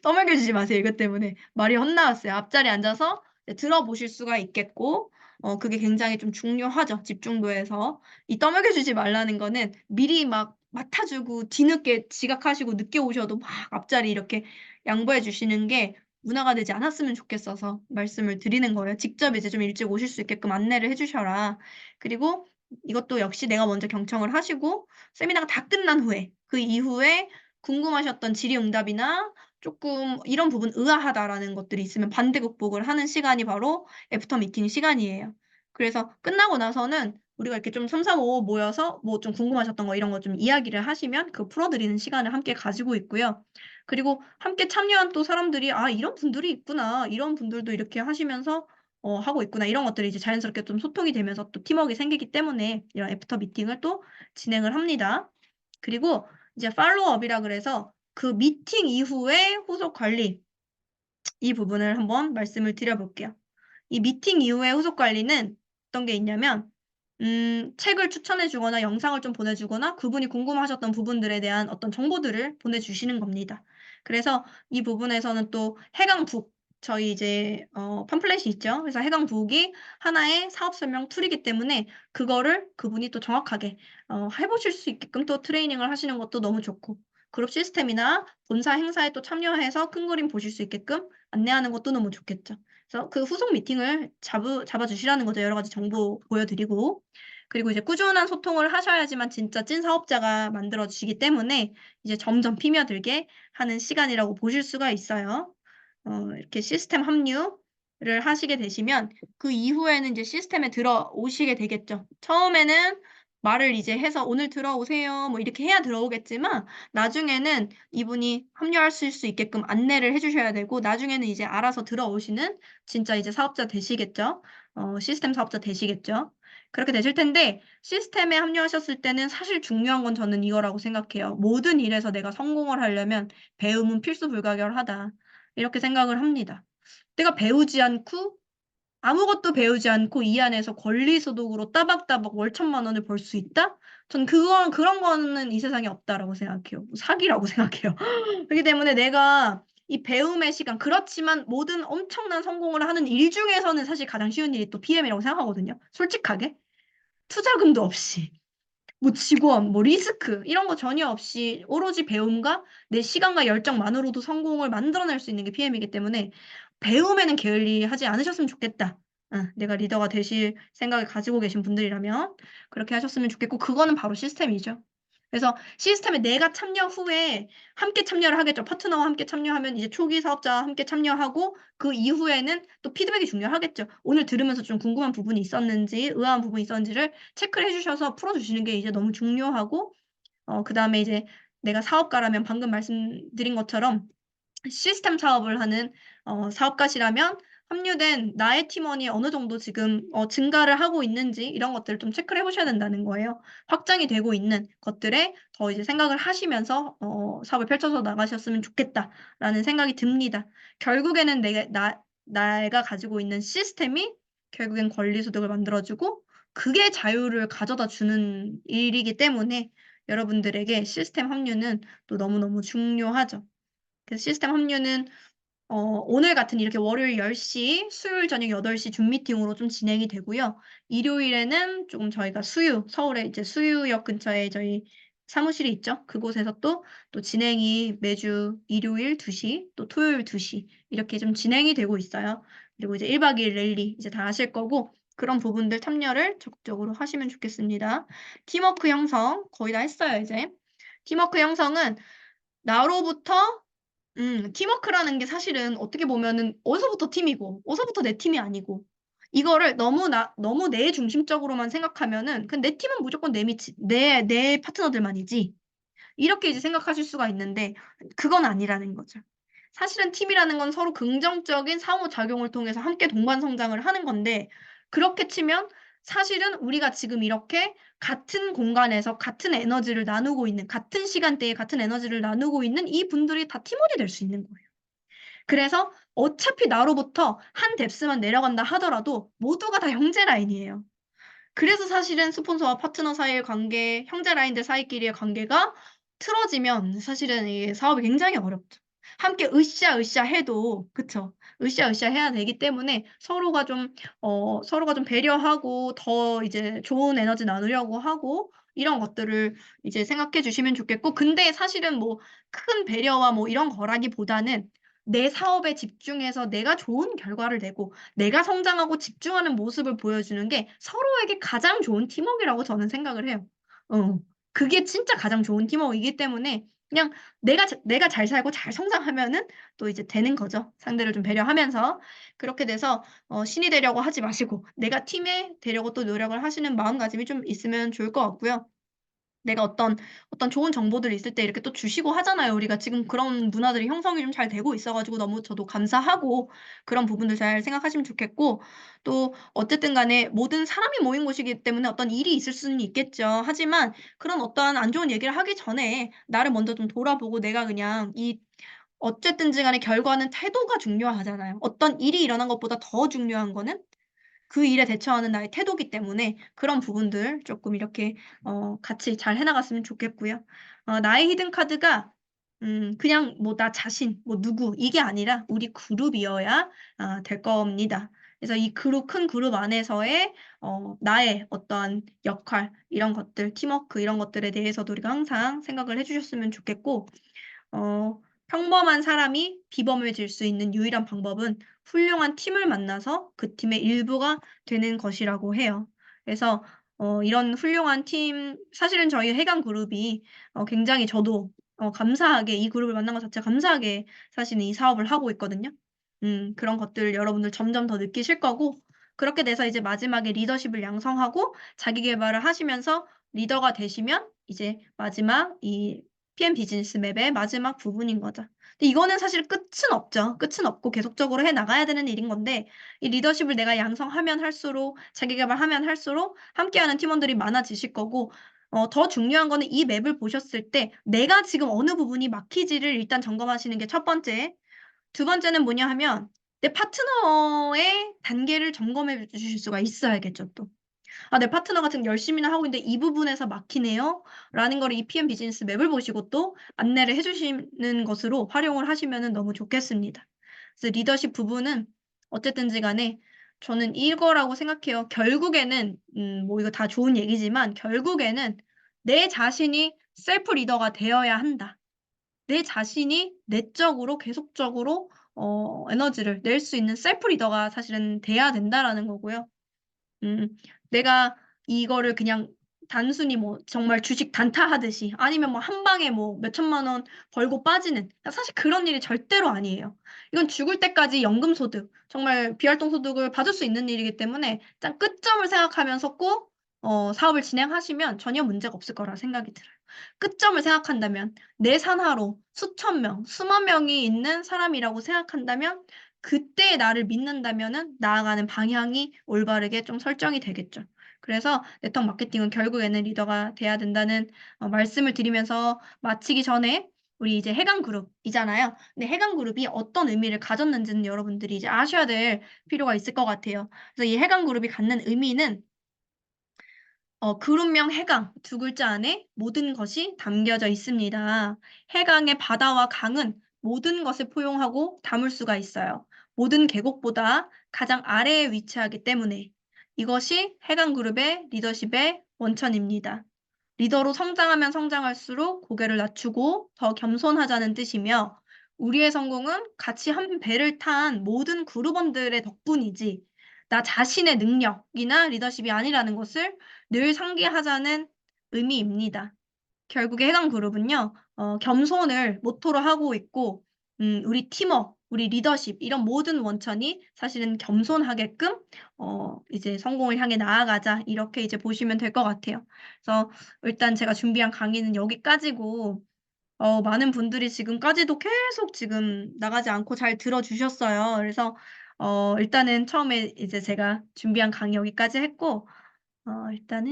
떠먹여 주지 마세요. 이것 때문에 말이 헛나왔어요. 앞자리에 앉아서 이제 들어보실 수가 있겠고 그게 굉장히 좀 중요하죠, 집중도에서. 이 떠먹여 주지 말라는 거는 미리 막 맡아 주고 뒤늦게 지각하시고 늦게 오셔도 막 앞자리 이렇게 양보해 주시는 게 문화가 되지 않았으면 좋겠어서 말씀을 드리는 거예요. 직접 이제 좀 일찍 오실 수 있게끔 안내를 해 주셔라. 그리고 이것도 역시 내가 먼저 경청을 하시고 세미나가 다 끝난 후에 그 이후에 궁금하셨던 질의응답이나 쪼끔 '이런 부분 의아하다.'라는 것들이 있으면 반대 극복을 하는 시간이 바로 애프터 미팅 시간이에요. 그래서 끝나고 나서는 우리가 이렇게 좀 3-4-5 모여서 뭐 좀 궁금하셨던 거 이런 거 좀 이야기를 하시면 그 풀어 드리는 시간을 함께 가지고 있고요. 그리고 함께 참여한 또 사람들이 '아 이런 분들이 있구나. 이런 분들도 이렇게 하시면서 하고 있구나.' 이런 것들이 이제 자연스럽게 좀 소통이 되면서 또 팀워크가 생기기 때문에 이런 애프터 미팅을 또 진행을 합니다. 그리고 이제 팔로우업이라 그래서 그 미팅 이후의 후속 관리 이 부분을 한번 말씀을 드려 볼게요. 이 미팅 이후의 후속 관리는 어떤 게 있냐면 책을 추천해 주거나 영상을 좀 보내주거나 그분이 궁금하셨던 부분들에 대한 어떤 정보들을 보내주시는 겁니다. 그래서 이 부분에서는 또 해강북, 저희 이제 팜플렛이 있죠. 그래서 해강북이 하나의 사업 설명 툴이기 때문에 그거를 그분이 또 정확하게 해보실 수 있게끔 또 트레이닝을 하시는 것도 너무 좋고, 그룹 시스템이나 본사 행사에 또 참여해서 큰 그림 보실 수 있게끔 안내하는 것도 너무 좋겠죠. 그래서 그 후속 미팅을 잡아주시라는 거죠. 여러 가지 정보 보여드리고. 그리고 이제 꾸준한 소통을 하셔야지만 진짜 찐 사업자가 만들어지기 때문에 이제 점점 피며들게 하는 시간이라고 보실 수가 있어요. 이렇게 시스템 합류를 하시게 되시면 그 이후에는 이제 시스템에 들어오시게 되겠죠. 처음에는 말을 이제 해서 오늘 들어오세요. 뭐 이렇게 해야 들어오겠지만 나중에는 이분이 합류하실 수 있게끔 안내를 해주셔야 되고 나중에는 이제 알아서 들어오시는 진짜 이제 사업자 되시겠죠. 시스템 사업자 되시겠죠. 그렇게 되실 텐데 시스템에 합류하셨을 때는 사실 중요한 건 저는 이거라고 생각해요. 모든 일에서 내가 성공을 하려면 배움은 필수 불가결하다. 이렇게 생각을 합니다. 내가 배우지 않고 아무것도 배우지 않고 이 안에서 권리소득으로 따박따박 월천만 원을 벌 수 있다? 전 그런 거는 이 세상에 없다라고 생각해요. 사기라고 생각해요. 그렇기 때문에 내가 이 배움의 시간, 그렇지만 모든 엄청난 성공을 하는 일 중에서는 사실 가장 쉬운 일이 또 PM이라고 생각하거든요. 솔직하게. 투자금도 없이. 뭐 직원, 뭐 리스크 이런 거 전혀 없이 오로지 배움과 내 시간과 열정만으로도 성공을 만들어낼 수 있는 게 PM이기 때문에 배움에는 게을리하지 않으셨으면 좋겠다. 내가 리더가 되실 생각을 가지고 계신 분들이라면 그렇게 하셨으면 좋겠고 그거는 바로 시스템이죠. 그래서 시스템에 내가 참여 후에 함께 참여를 하겠죠. 파트너와 함께 참여하면 이제 초기 사업자와 함께 참여하고 그 이후에는 또 피드백이 중요하겠죠. 오늘 들으면서 좀 궁금한 부분이 있었는지, 의아한 부분이 있었는지를 체크를 해주셔서 풀어주시는 게 이제 너무 중요하고, 그다음에 이제 내가 사업가라면 방금 말씀드린 것처럼 시스템 사업을 하는 사업가시라면 합류된 나의 팀원이 어느 정도 지금 증가를 하고 있는지 이런 것들을 좀 체크를 해보셔야 된다는 거예요. 확장이 되고 있는 것들에 더 이제 생각을 하시면서 사업을 펼쳐서 나가셨으면 좋겠다라는 생각이 듭니다. 결국에는 내가 가지고 있는 시스템이 결국엔 권리 소득을 만들어주고 그게 자유를 가져다 주는 일이기 때문에 여러분들에게 시스템 합류는 또 너무너무 중요하죠. 그래서 시스템 합류는 오늘 같은 이렇게 월요일 10시, 수요일 저녁 8시 줌 미팅으로 좀 진행이 되고요. 일요일에는 조금 저희가 서울에 이제 수유역 근처에 저희 사무실이 있죠. 그곳에서 또 진행이 매주 일요일 2시, 또 토요일 2시 이렇게 좀 진행이 되고 있어요. 그리고 이제 1박 2일 랠리 이제 다 하실 거고 그런 부분들 참여를 적극적으로 하시면 좋겠습니다. 팀워크 형성 거의 다 했어요, 이제. 팀워크 형성은 나로부터 팀워크라는 게 사실은 어떻게 보면은 어디서부터 팀이고, 어디서부터 내 팀이 아니고, 이거를 너무 내 중심적으로만 생각하면은, 내 팀은 무조건 내 파트너들만이지. 이렇게 이제 생각하실 수가 있는데, 그건 아니라는 거죠. 사실은 팀이라는 건 서로 긍정적인 상호작용을 통해서 함께 동반 성장을 하는 건데, 그렇게 치면 사실은 우리가 지금 이렇게 같은 공간에서 같은 에너지를 나누고 있는, 같은 시간대에 같은 에너지를 나누고 있는 이 분들이 다 팀원이 될 수 있는 거예요. 그래서 어차피 나로부터 한 뎁스만 내려간다 하더라도 모두가 다 형제 라인이에요. 그래서 사실은 스폰서와 파트너 사이의 관계, 형제 라인들 사이끼리의 관계가 틀어지면 사실은 이 사업이 굉장히 어렵죠. 함께 으쌰으쌰 해도 그쵸? 으쌰으쌰 해야 되기 때문에 서로가 좀 배려하고 더 이제 좋은 에너지 나누려고 하고 이런 것들을 이제 생각해 주시면 좋겠고 근데 사실은 뭐 큰 배려와 뭐 이런 거라기보다는 내 사업에 집중해서 내가 좋은 결과를 내고 내가 성장하고 집중하는 모습을 보여주는 게 서로에게 가장 좋은 팀워크라고 저는 생각을 해요. 어. 그게 진짜 가장 좋은 팀워크이기 때문에 그냥 내가 잘 살고 잘 성장하면은 또 이제 되는 거죠. 상대를 좀 배려하면서. 그렇게 돼서 신이 되려고 하지 마시고 내가 팀에 되려고 또 노력을 하시는 마음가짐이 좀 있으면 좋을 것 같고요. 내가 어떤 좋은 정보들이 있을 때 이렇게 또 주시고 하잖아요. 우리가 지금 그런 문화들이 형성이 좀 잘 되고 있어 가지고 너무 저도 감사하고 그런 부분들 잘 생각하시면 좋겠고 또 어쨌든 간에 모든 사람이 모인 곳이기 때문에 어떤 일이 있을 수는 있겠죠. 하지만 그런 어떠한 안 좋은 얘기를 하기 전에 나를 먼저 좀 돌아보고 내가 그냥 어쨌든지 간에 결과는 태도가 중요하잖아요. 어떤 일이 일어난 것보다 더 중요한 거는 그 일에 대처하는 나의 태도기 때문에 그런 부분들 쪼끔 이렇게 같이 잘 해 나갔으면 좋겠고요. 나의 히든 카드가 그냥 뭐 나 자신 뭐 누구 이게 아니라 우리 그룹이어야 될 겁니다. 그래서 이 그룹 큰 그룹 안에서의 나의 어떠한 역할 이런 것들 팀워크 이런 것들에 대해서도 우리가 항상 생각을 해 주셨으면 좋겠고 평범한 사람이 비범해질 수 있는 유일한 방법은 훌륭한 팀을 만나서 그 팀의 일부가 되는 것이라고 해요. 그래서 이런 훌륭한 팀 사실은 저희 해강 그룹이 굉장히 저도 감사하게 이 그룹을 만난 것 자체가 감사하게 사실은 이 사업을 하고 있거든요. 그런 것들 여러분들 점점 더 느끼실 거고 그렇게 돼서 이제 마지막에 리더십을 양성하고 자기 계발을 하시면서 리더가 되시면 이제 마지막 이 PM 비즈니스 맵의 마지막 부분인 거죠. 근데 이거는 사실 끝은 없죠. 끝은 없고 계속적으로 해 나가야 되는 일인 건데 이 리더십을 내가 양성하면 할수록 자기 계발하면 할수록 함께하는 팀원들이 많아지실 거고 더 중요한 거는 이 맵을 보셨을 때 내가 지금 어느 부분이 막히지를 일단 점검하시는 게 첫 번째. 두 번째는 뭐냐 하면 내 파트너의 단계를 점검해 주실 수가 있어야겠죠 또. '아 내 파트너가 지금 열심히는 하고 있는데 이 부분에서 막히네요.'라는 거를 이 PM 비즈니스 맵을 보시고 또 안내를 해 주시는 것으로 활용을 하시면은 너무 좋겠습니다. 그래서 리더십 부분은 어쨌든지 간에 저는 이거라고 생각해요. 결국에는 뭐 이거 다 좋은 얘기지만 결국에는 '내 자신이 셀프 리더가 되어야 한다.' 내 자신이 내적으로 계속적으로 에너지를 낼 수 있는 셀프 리더가 사실은 돼야 된다라는 거고요. 음. 내가 이거를 그냥 단순히 뭐 정말 주식 단타하듯이 아니면 뭐 한 방에 뭐 몇 천만 원 벌고 빠지는 사실 그런 일이 절대로 아니에요. 이건 죽을 때까지 연금소득 정말 비활동소득을 받을 수 있는 일이기 때문에 딱 끝점을 생각하면서 꼭 사업을 진행하시면 전혀 문제가 없을 거라 생각이 들어요. 끝점을 생각한다면 내 산하로 수천 명, 수만 명이 있는 사람이라고 생각한다면 그때 나를 믿는다면은 나아가는 방향이 올바르게 좀 설정이 되겠죠. 그래서 네트워크 마케팅은 결국에는 리더가 돼야 된다는 말씀을 드리면서 마치기 전에 우리 이제 해강 그룹이잖아요. 근데 해강 그룹이 어떤 의미를 가졌는지는 여러분들이 이제 아셔야 될 필요가 있을 것 같아요. 그래서 이 해강 그룹이 갖는 의미는 그룹명 해강 두 글자 안에 모든 것이 담겨져 있습니다. 해강의 바다와 강은 모든 것을 포용하고 담을 수가 있어요. 모든 계곡보다 가장 아래에 위치하기 때문에 이것이 해강 그룹의 리더십의 원천입니다. 리더로 성장하면 성장할수록 고개를 낮추고 더 겸손하자는 뜻이며 우리의 성공은 같이 한 배를 탄 모든 그룹원들의 덕분이지 나 자신의 능력이나 리더십이 아니라는 것을 늘 상기하자는 의미입니다. 결국에 해당 그룹은요. 겸손을 모토로 하고 있고 우리 팀워크, 우리 리더십 이런 모든 원천이 사실은 겸손하게끔 이제 '성공을 향해 나아가자.' 이렇게 이제 보시면 될 것 같아요. 그래서 일단 제가 준비한 강의는 여기까지고 많은 분들이 지금까지도 계속 지금 나가지 않고 잘 들어 주셨어요. 그래서 일단은 처음에 이제 제가 준비한 강의 여기까지 했고 일단은